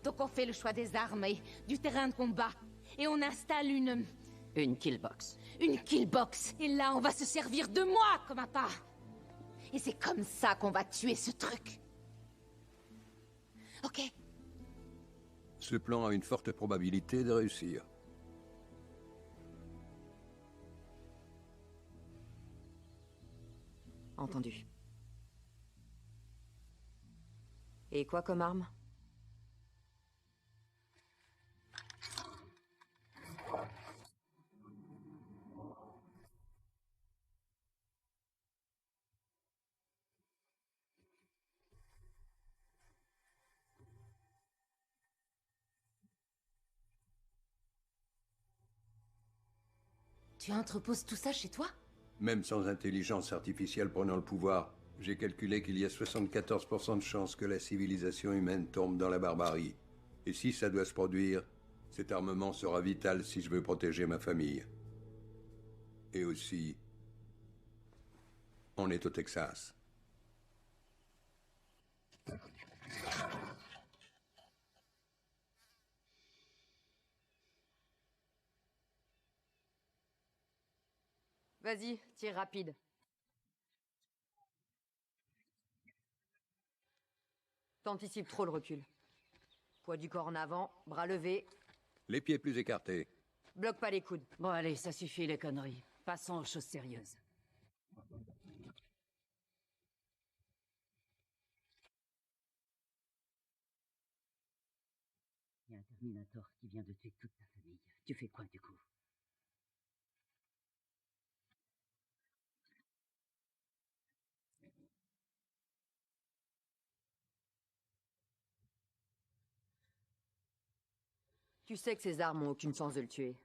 Donc on fait le choix des armes et du terrain de combat. Et on installe une... Une killbox. Une killbox. Et là, on va se servir de moi comme appât. Et c'est comme ça qu'on va tuer ce truc. Ok? Ce plan a une forte probabilité de réussir. Entendu. Et quoi comme arme? Tu entreposes tout ça chez toi? Même sans intelligence artificielle prenant le pouvoir, j'ai calculé qu'il y a 74% de chances que la civilisation humaine tombe dans la barbarie. Et si ça doit se produire, cet armement sera vital si je veux protéger ma famille. Et aussi, on est au Texas. Vas-y, tire rapide. T'anticipes trop le recul. Poids du corps en avant, bras levés. Les pieds plus écartés. Bloque pas les coudes. Bon, allez, ça suffit les conneries. Passons aux choses sérieuses. Il y a un Terminator qui vient de tuer toute ta famille. Tu fais quoi, du coup? Tu sais que ces armes ont aucune chance de le tuer.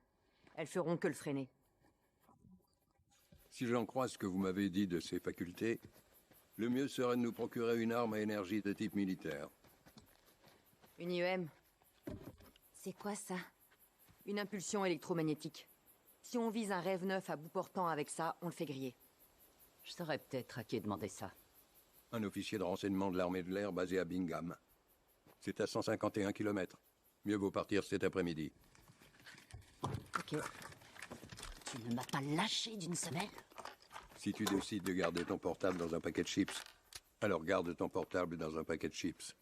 Elles feront que le freiner. Si j'en crois ce que vous m'avez dit de ses facultés, le mieux serait de nous procurer une arme à énergie de type militaire. Une IEM. C'est quoi ça? Une impulsion électromagnétique. Si on vise un rêve neuf à bout portant avec ça, on le fait griller. Je saurais peut-être à qui demander ça. Un officier de renseignement de l'armée de l'air basé à Bingham. C'est à 151 km. Mieux vaut partir cet après-midi. Ok. Tu ne m'as pas lâché d'une semelle? Si tu décides de garder ton portable dans un paquet de chips, alors garde ton portable dans un paquet de chips.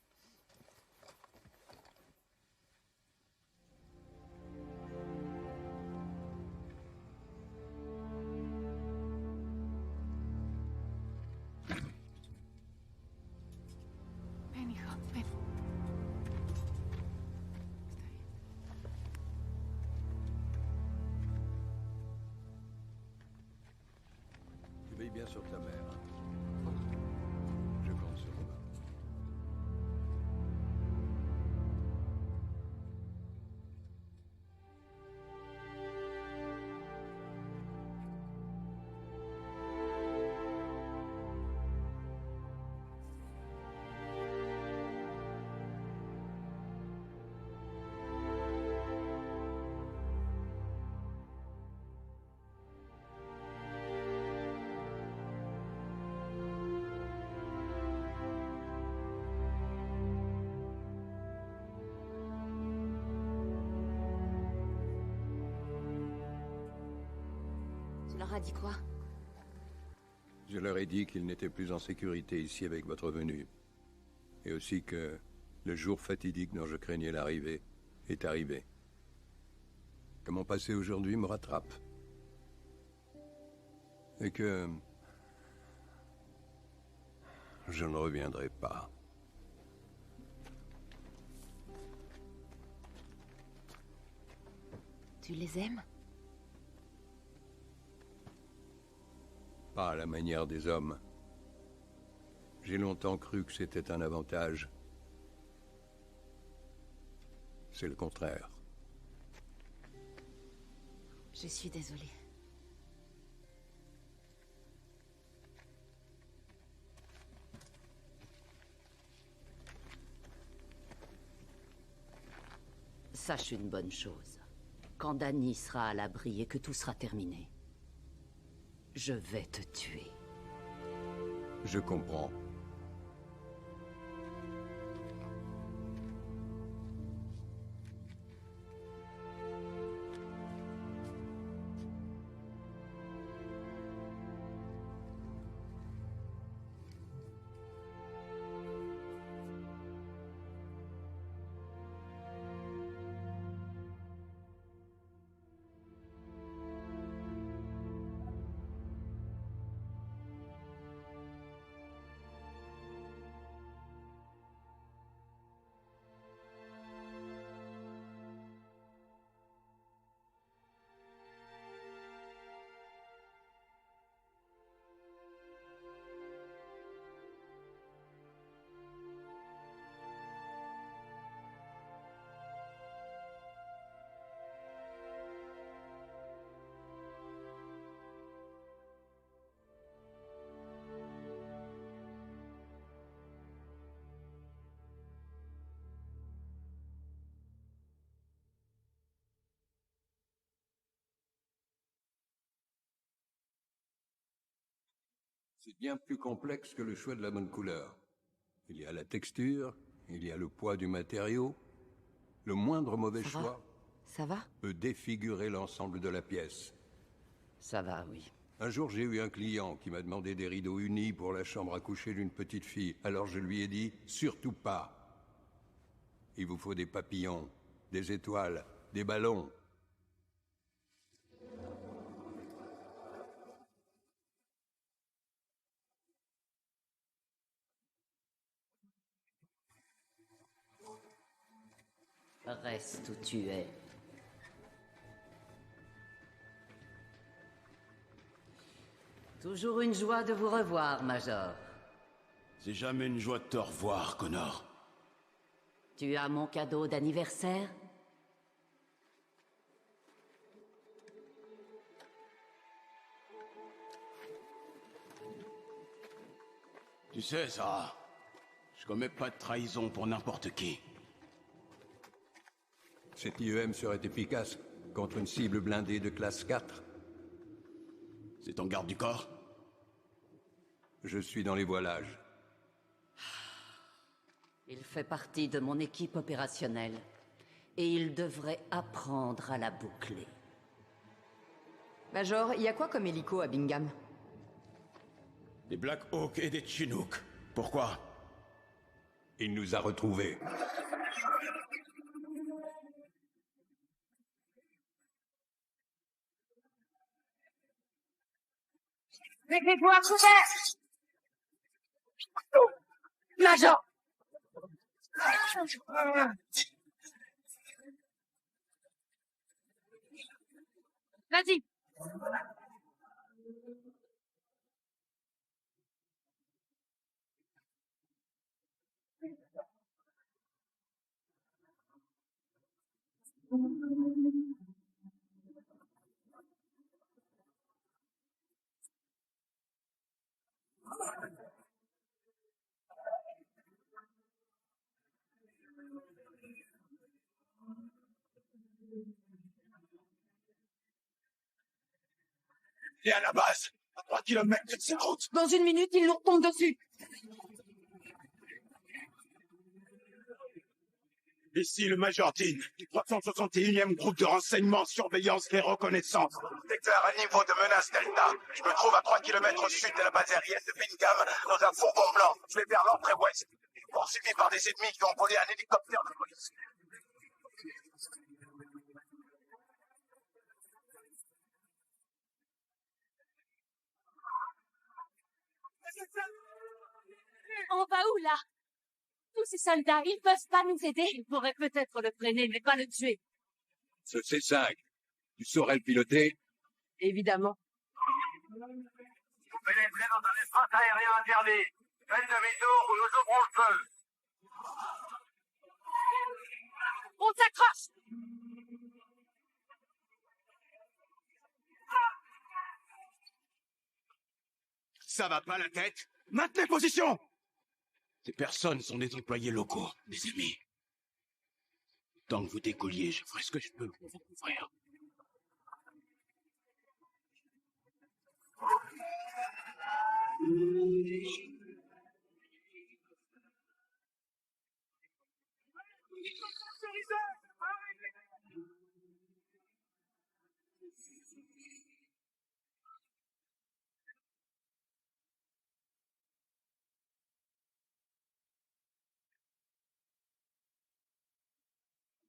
Ven, hijo, ven. Tu veilles bien sur ta mère. Je compte sur toi. Tu leur as dit quoi? Je leur ai dit qu'ils n'étaient plus en sécurité ici avec votre venue. Et aussi que le jour fatidique dont je craignais l'arrivée est arrivé. Que mon passé aujourd'hui me rattrape. Et que je ne reviendrai pas. Tu les aimes? Pas à la manière des hommes. J'ai longtemps cru que c'était un avantage. C'est le contraire. Je suis désolée. Sache une bonne chose. Quand Danny sera à l'abri et que tout sera terminé, je vais te tuer. Je comprends. C'est bien plus complexe que le choix de la bonne couleur. Il y a la texture, il y a le poids du matériau. Le moindre mauvais choix Ça va? peut défigurer l'ensemble de la pièce. Ça va, oui. Un jour, j'ai eu un client qui m'a demandé des rideaux unis pour la chambre à coucher d'une petite fille. Alors je lui ai dit, surtout pas. Il vous faut des papillons, des étoiles, des ballons. Reste où tu es. Toujours une joie de vous revoir, Major. C'est jamais une joie de te revoir, Connor. Tu as mon cadeau d'anniversaire? Tu sais, Sarah, je commets pas de trahison pour n'importe qui. Cet IEM serait efficace contre une cible blindée de classe 4. C'est ton garde du corps? Je suis dans les voilages. Il fait partie de mon équipe opérationnelle. Et il devrait apprendre à la boucler. Major, il y a quoi comme hélico à Bingham? Des Black Hawk et des Chinook. Pourquoi? Il nous a retrouvés. Mettez-vous à couvert! Major! Vas-y! Et à la base, à 3 kilomètres de cette route. Dans une minute, ils nous retombent dessus. Ici le Major Dean, du 361e groupe de renseignement, surveillance et reconnaissance. Déclare un niveau de menace Delta. Je me trouve à 3 kilomètres au sud de la base aérienne de Bingham, dans un fourgon blanc. Je vais vers l'entrée ouest, poursuivi par des ennemis qui ont volé un hélicoptère de police. On va où, là? Tous ces soldats, ils peuvent pas nous aider. Ils pourraient peut-être le freiner, mais pas le tuer. Ce C5, tu saurais le piloter? Évidemment. Vous pénétrez dans un espace aérien interdit. Faites demi-tour ou nous ouvrons le feu. On s'accroche! Ça va pas la tête? Maintenez position! Ces personnes sont des employés locaux, des amis. Tant que vous décolliez, je ferai ce que je peux pour vous couvrir.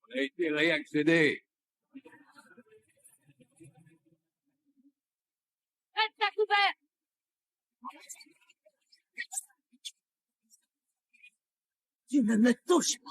On a été réaccédé. Reste à couvert! Tu ne me touches pas!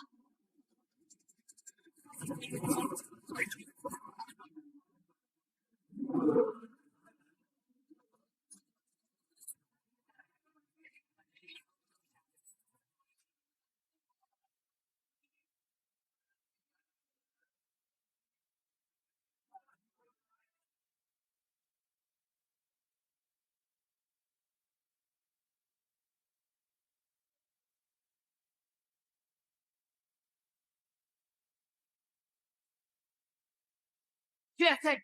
Tu as fait!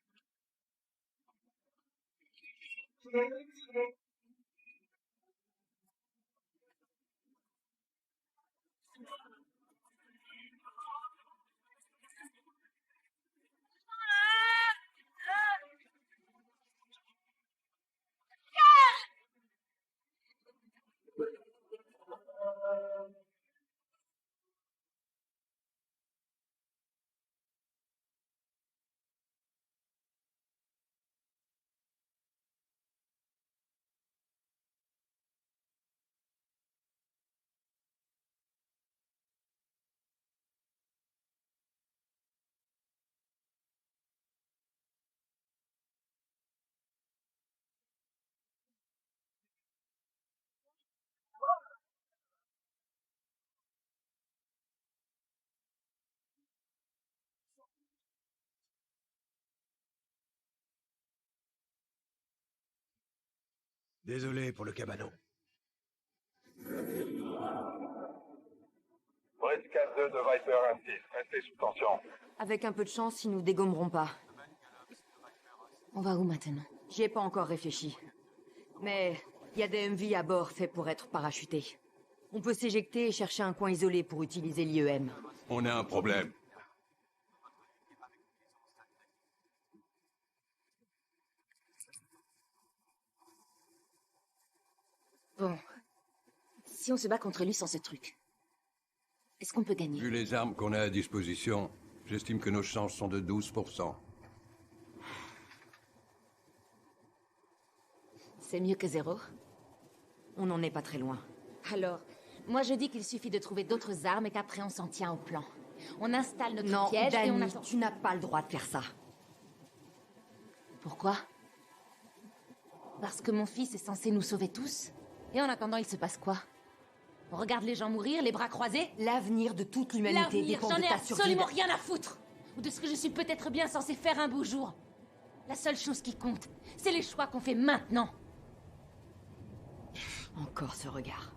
Désolé pour le cabanon. Briscade 2 de Viper 1-6, restez sous tension. Avec un peu de chance, ils nous dégommeront pas. On va où maintenant? J'y ai pas encore réfléchi. Mais il y a des MV à bord faits pour être parachutés. On peut s'éjecter et chercher un coin isolé pour utiliser l'IEM. On a un problème. Bon. Si on se bat contre lui sans ce truc, est-ce qu'on peut gagner? Vu les armes qu'on a à disposition, j'estime que nos chances sont de 12%. C'est mieux que 0? On n'en est pas très loin. Alors, moi je dis qu'il suffit de trouver d'autres armes et qu'après on s'en tient au plan. On installe notre piège et on Dani, attend. tu n'as pas le droit de faire ça. Pourquoi? Parce que mon fils est censé nous sauver tous? Et en attendant, il se passe quoi? On regarde les gens mourir, les bras croisés? L'avenir de toute l'humanité dépend j'en de ai ta survie. absolument rien à foutre! Ou de ce que je suis peut-être bien censé faire un beau jour. La seule chose qui compte, c'est les choix qu'on fait maintenant. Encore ce regard.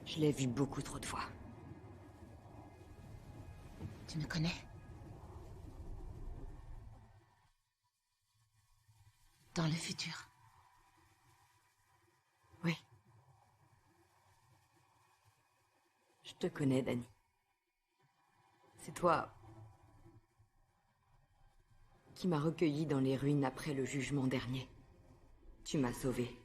Je l'ai vu beaucoup trop de fois. Tu me connais? Dans le futur. Oui. Je te connais, Dani. C'est toi qui m'as recueilli dans les ruines après le jugement dernier. Tu m'as sauvé.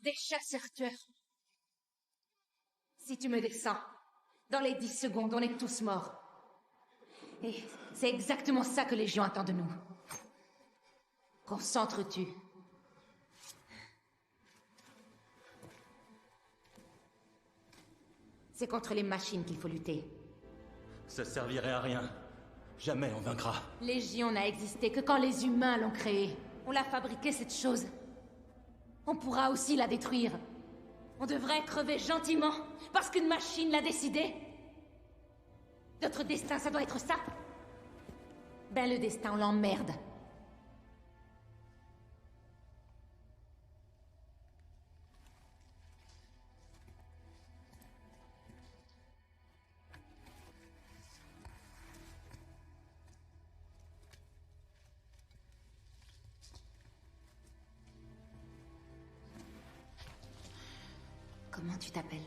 Des chasseurs-tueurs. Si tu me descends, dans les 10 secondes, on est tous morts. Et c'est exactement ça que les gens attendent de nous. Qu'on s'entretue. C'est contre les machines qu'il faut lutter. Ça servirait à rien. Jamais on vaincra. Légion n'a existé que quand les humains l'ont créée. On l'a fabriquée, cette chose. On pourra aussi la détruire. On devrait crever gentiment, parce qu'une machine l'a décidé. Notre destin, ça doit être ça. Ben le destin, on l'emmerde. Comment tu t'appelles?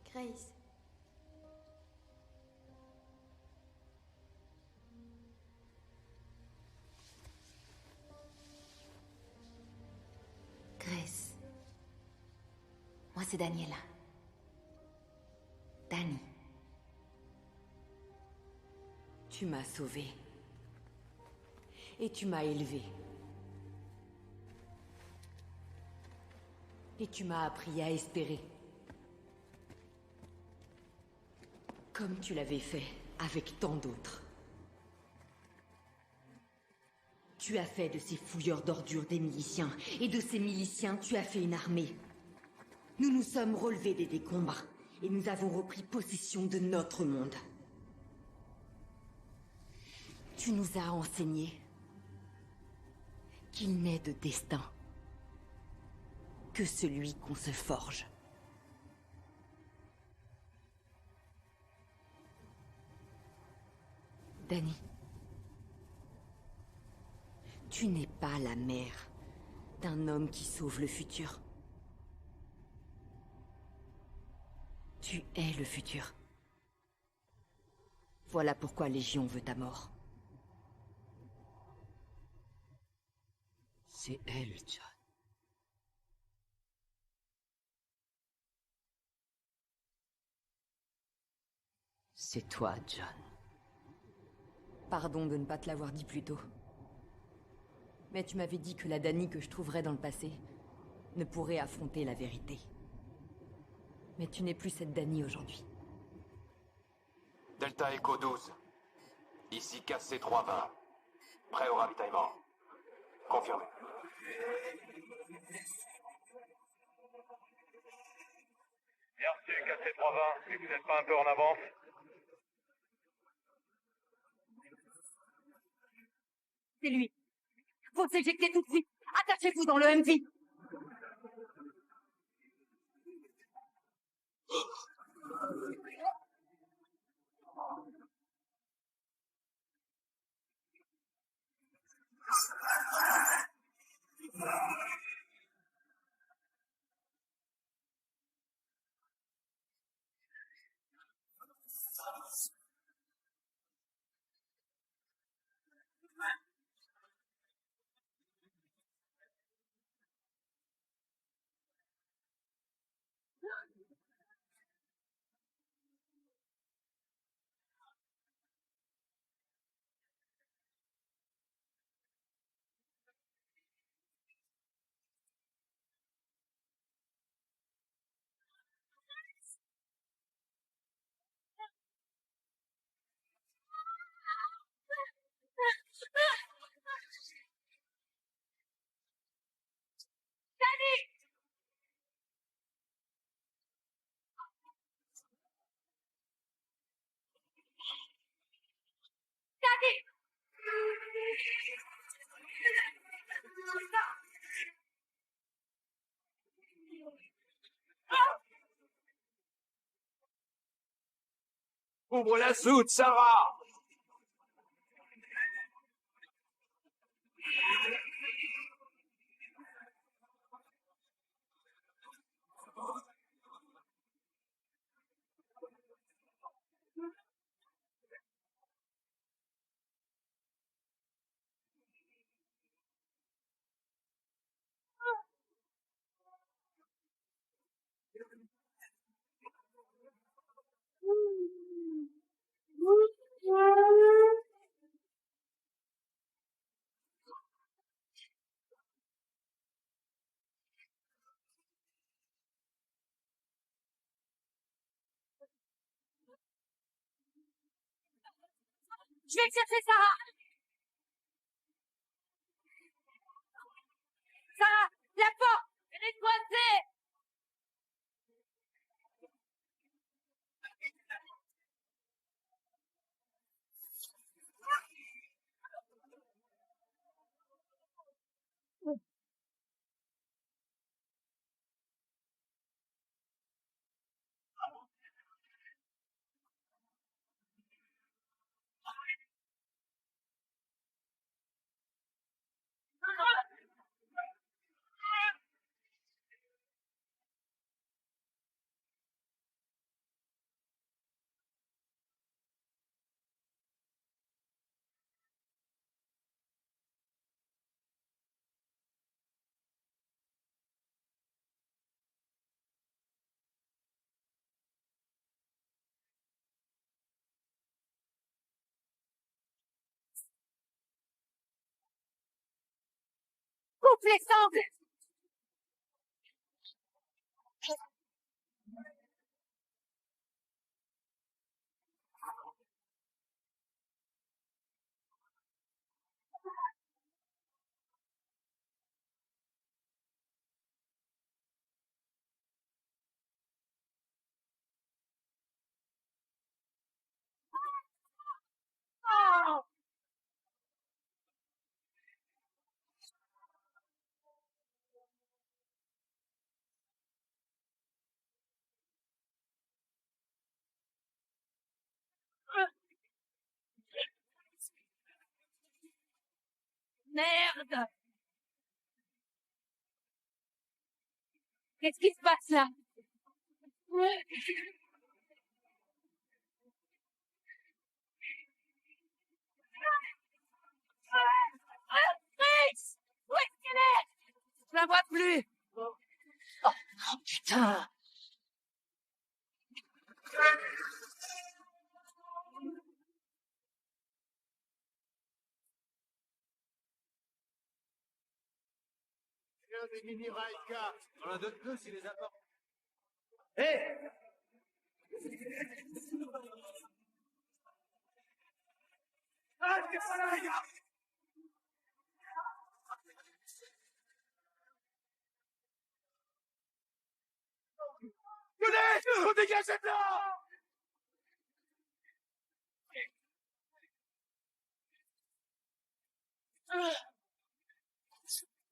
Grace. Grace. Moi, c'est Daniela. Dani. Tu m'as sauvée. Et tu m'as élevée. Et tu m'as appris à espérer. Comme tu l'avais fait avec tant d'autres. Tu as fait de ces fouilleurs d'ordures des miliciens. Et de ces miliciens, tu as fait une armée. Nous nous sommes relevés des décombres. Et nous avons repris possession de notre monde. Tu nous as enseigné qu'il n'est de destin que celui qu'on se forge. Dani, tu n'es pas la mère d'un homme qui sauve le futur. Tu es le futur. Voilà pourquoi Légion veut ta mort. C'est elle, John. C'est toi, John. Pardon de ne pas te l'avoir dit plus tôt. Mais tu m'avais dit que la Dani que je trouverais dans le passé ne pourrait affronter la vérité. Mais tu n'es plus cette Dani aujourd'hui. Delta Echo 12. Ici KC-320. Prêt au ravitaillement. Confirmé. Bien reçu, KC-320. Si vous n'êtes pas un peu en avance. C'est lui. Faut s'éjecter tout de suite. Attachez-vous dans le MV. Ouvre la soute, Sarah! Je vais chercher Sarah. Sarah, la porte, elle est coincée. Coupe les sangles. Oh! Merde! Qu'est-ce qui se passe là? Chris! Où est-ce qu'elle est? Je la vois plus! Oh, putain! Des mini-rails 4. On a d'autres plus, il les apporte. Hé! Ah, c'est pas là, les gars! Venez! On dégage de là!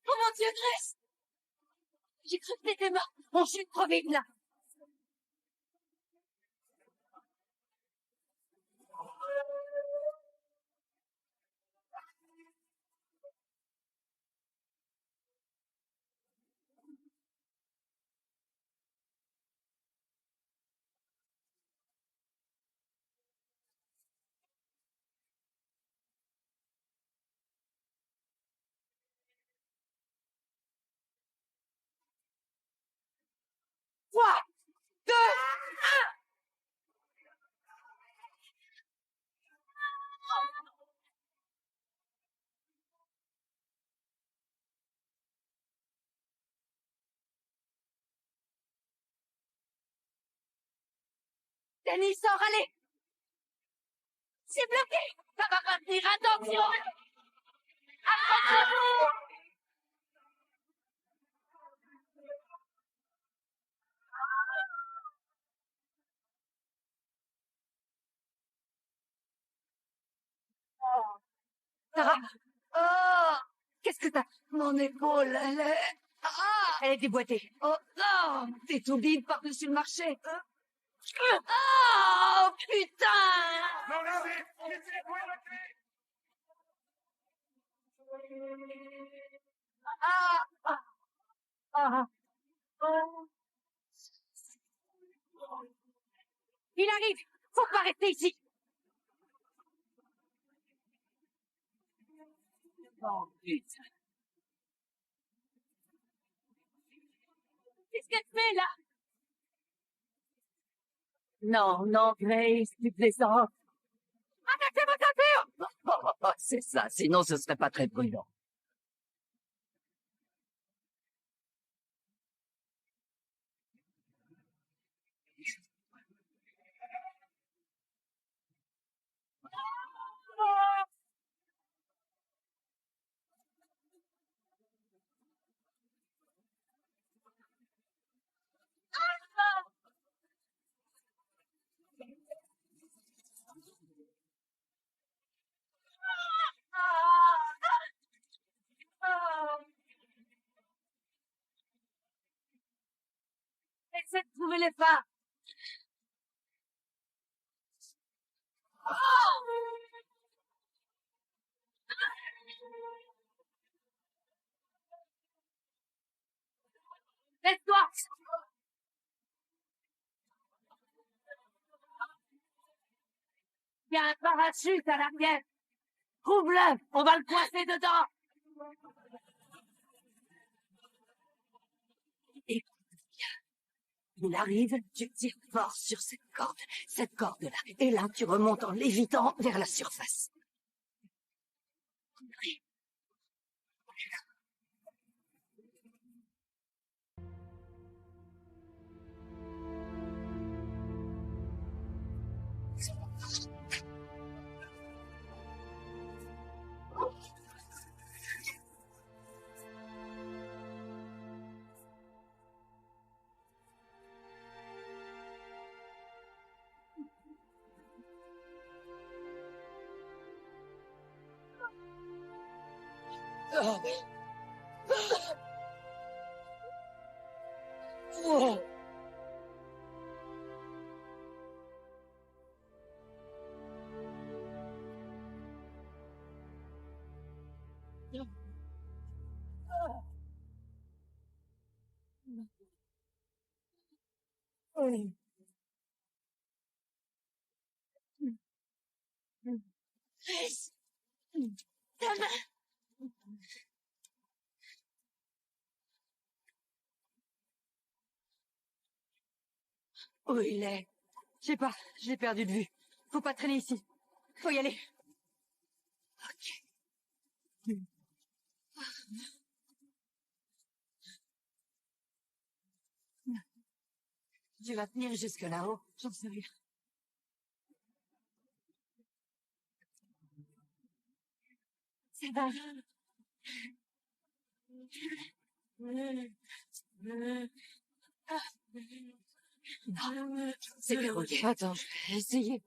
Oh mon Dieu, Grace! J'ai cru que t'étais mort. On chute trop vite, là. Trois, deux, un! Denis, sors, allez! C'est bloqué! Ça va pas tenir, attention! Accrochez-vous! Sarah! Oh! Qu'est-ce que t'as? Mon épaule, elle est... Ah! Elle est déboîtée. Oh non! T'es tout vide par-dessus le marché. Oh, putain! Non, laissez! Laissez-moi la clé! Ah! Ah! Ah! Oh. Il arrive! Faut pas rester ici! Oh, putain! Qu'est-ce qu'elle fait, là? Non, non, Grace, tu plaisantes. Arrêtez votre affaire! C'est ça, sinon ce serait pas très prudent. Essaie de trouver les phares. Laisse-toi! Il y a un parachute à l'arrière. Trouve-le, on va le coincer dedans. Écoute bien. Il arrive, tu tires fort sur cette corde-là. Et là, tu remontes en lévitant vers la surface. Compris? Grace, ta main. Où il est? Je sais pas, je l'ai perdu de vue. Faut pas traîner ici. Faut y aller. Ok. tu vas tenir jusque là-haut. J'en sais rien. Ça va. Non, c'est verrouillé. Attends, je vais essayer.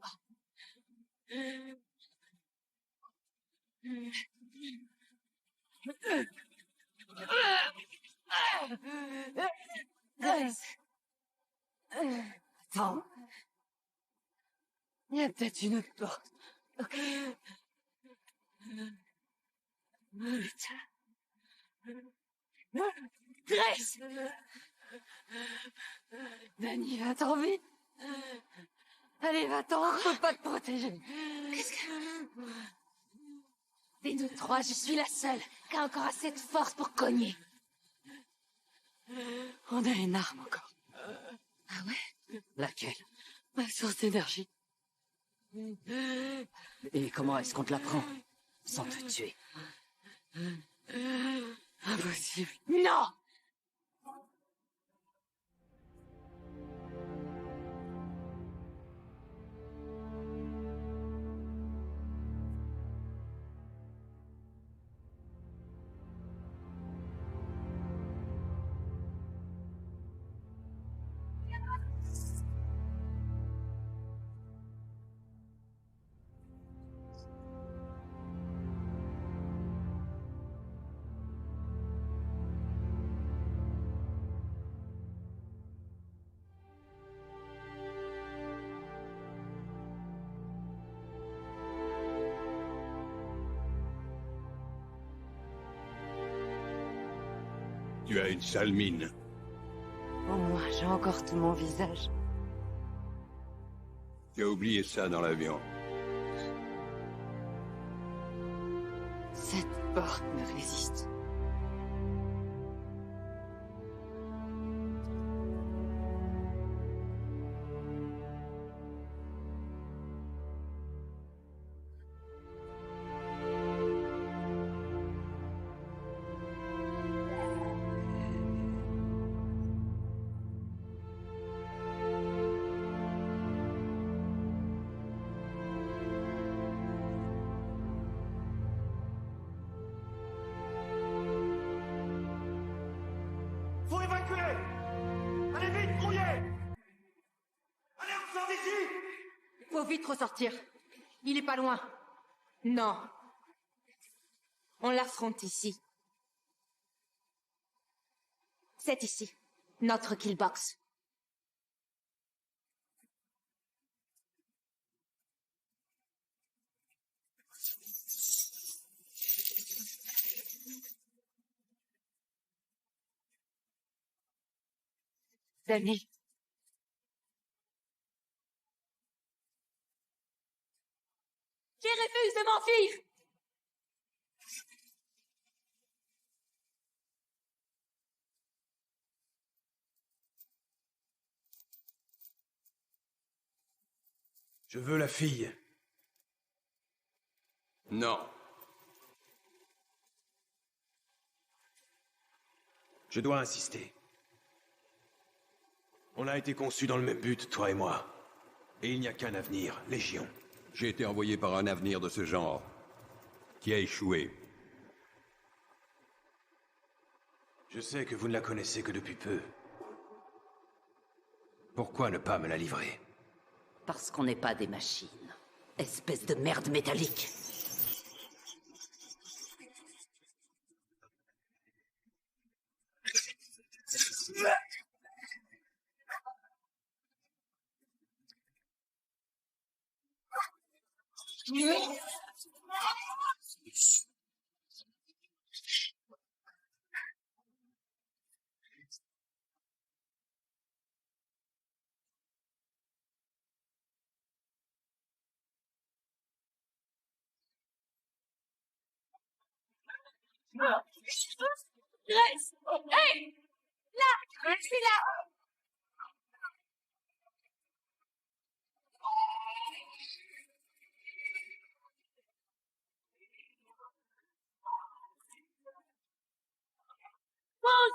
Attends. Il y a peut-être une autre porte. Grace! Danny, va-t'en vite. Allez, va-t'en, on peut pas te protéger. Qu'est-ce que... Des nous trois, je suis la seule qui a encore assez de force pour cogner. On a une arme encore. Ah ouais? Laquelle? Ma source d'énergie. Et comment est-ce qu'on te la prend? Sans te tuer. Impossible. Non! Tu as une sale mine. Au moins, j'ai encore tout mon visage. Tu as oublié ça dans l'avion. Cette porte me résiste. Faut évacuer! Allez vite, grouillez! Allez, on sort d'ici! Faut vite ressortir. Il est pas loin. Non. On l'affronte ici. C'est ici. Notre killbox. Danny. Qui refuse de m'enfuir? Je veux la fille. Non. Je dois insister. On a été conçus dans le même but, toi et moi. Et il n'y a qu'un avenir, Légion. J'ai été envoyé par un avenir de ce genre, qui a échoué. Je sais que vous ne la connaissez que depuis peu. Pourquoi ne pas me la livrer? Parce qu'on n'est pas des machines. Espèce de merde métallique. Grace! Hey! Là! Je suis là! Pause!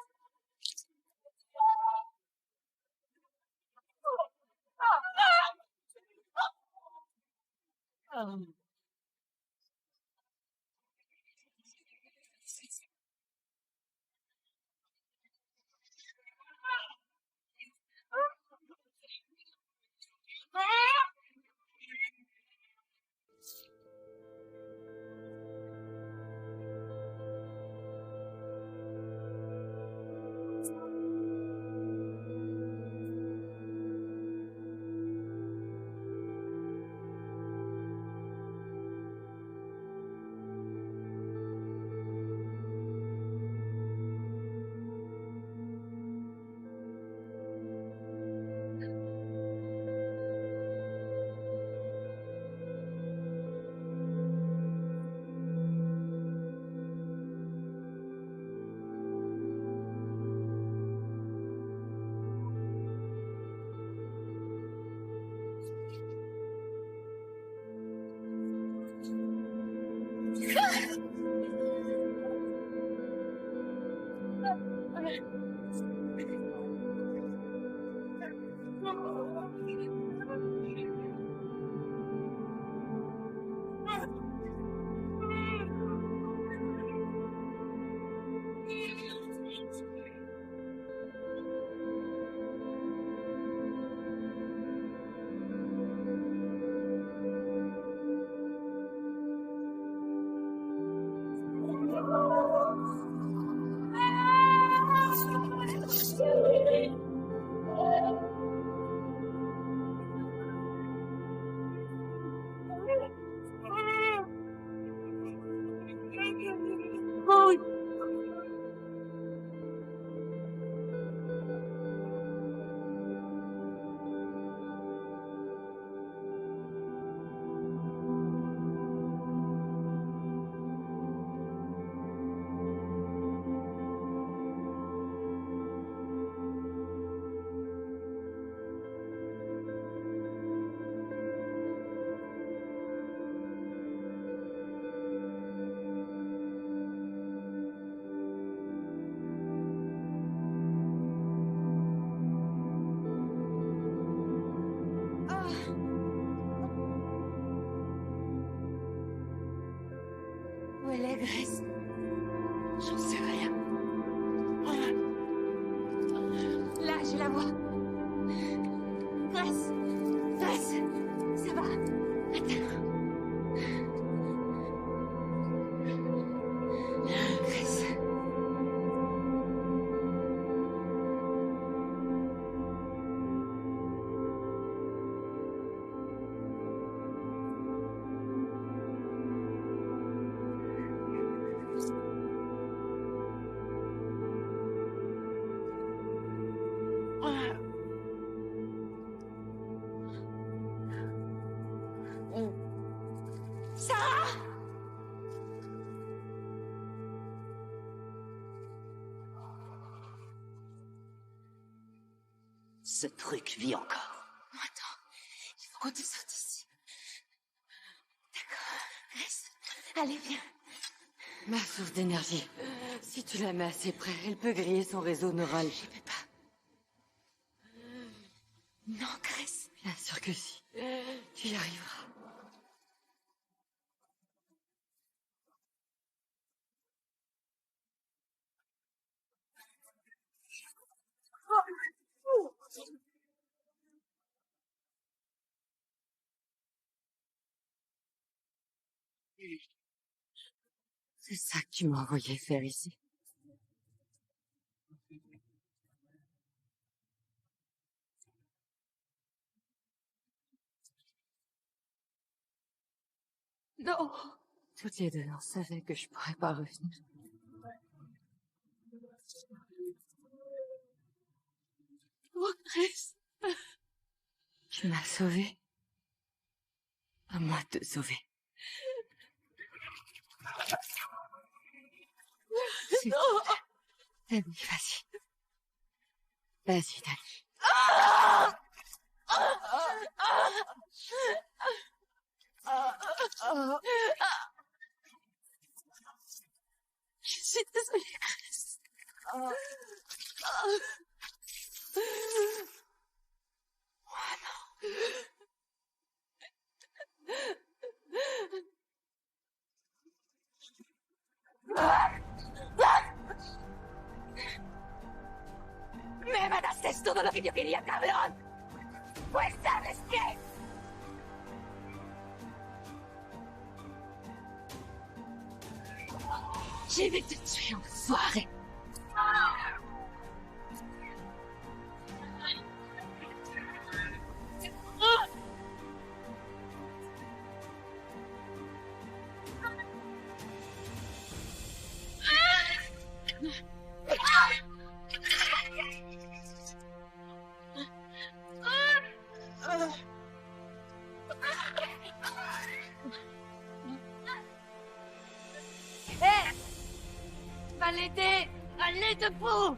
Où est la Grace? J'en sais rien. Là, je la vois. Grace! Grace! Ça va? Attends. Grace. Sarah! Ce truc vit encore. Attends, il faut qu'on te sorte d'ici. D'accord. Grace, allez, viens. Ma source d'énergie. Si tu la mets assez près, elle peut griller son réseau neural. Je peux pas. Non, Grace. Bien sûr que si. Tu y arriveras. C'est ça que tu m'as envoyé faire ici. Non. Toutes les deux, on savait que je pourrais pas revenir. Oh, Grace. Tu m'as sauvée. À moi de te sauver. S'il te plaît. Dani, vas-y. Vas-y, Dani. Je suis désolée, Grace. Oh non. ¡Me mataste todo lo que yo quería, cabrón! Pues ¿sabes qué? Je vais te tuer, enfoiré. Va l'aider! Allez debout!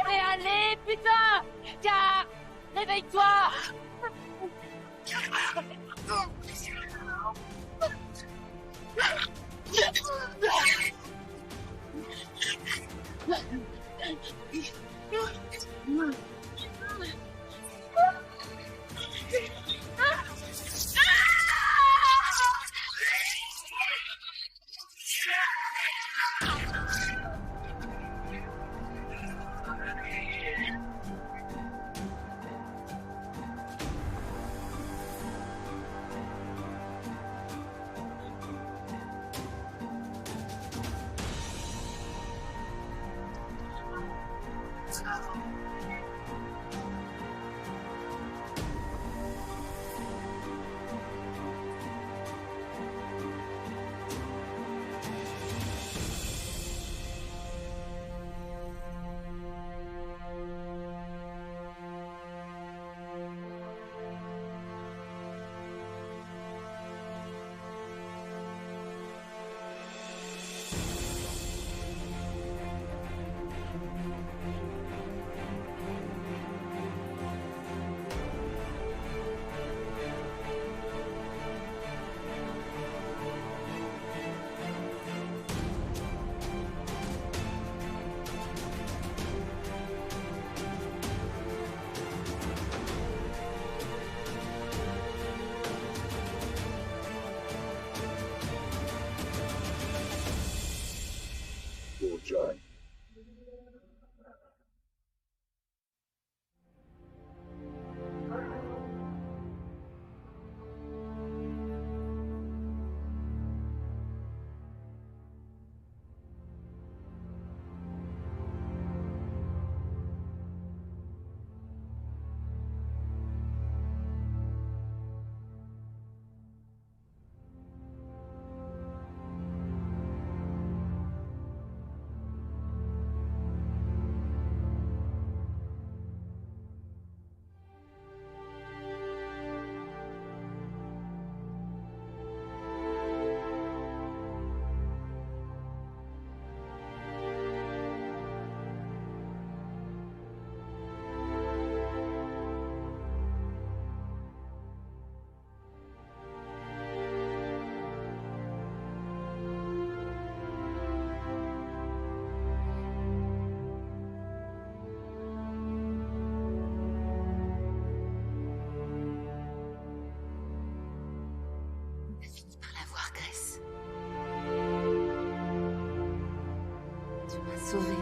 Mais allez, putain! Car, réveille-toi! Sauvé.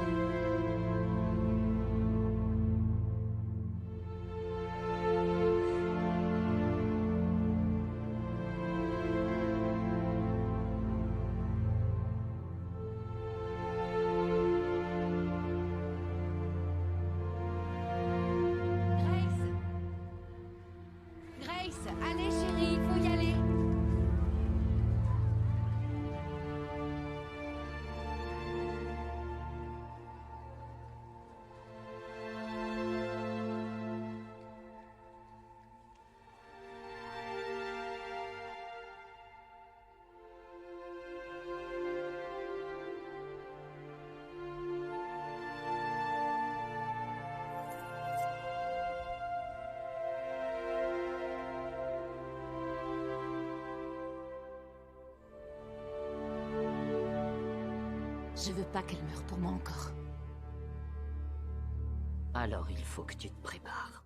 Grace, allez chérie, faut y aller. Je veux pas qu'elle meure pour moi encore. Alors il faut que tu te prépares.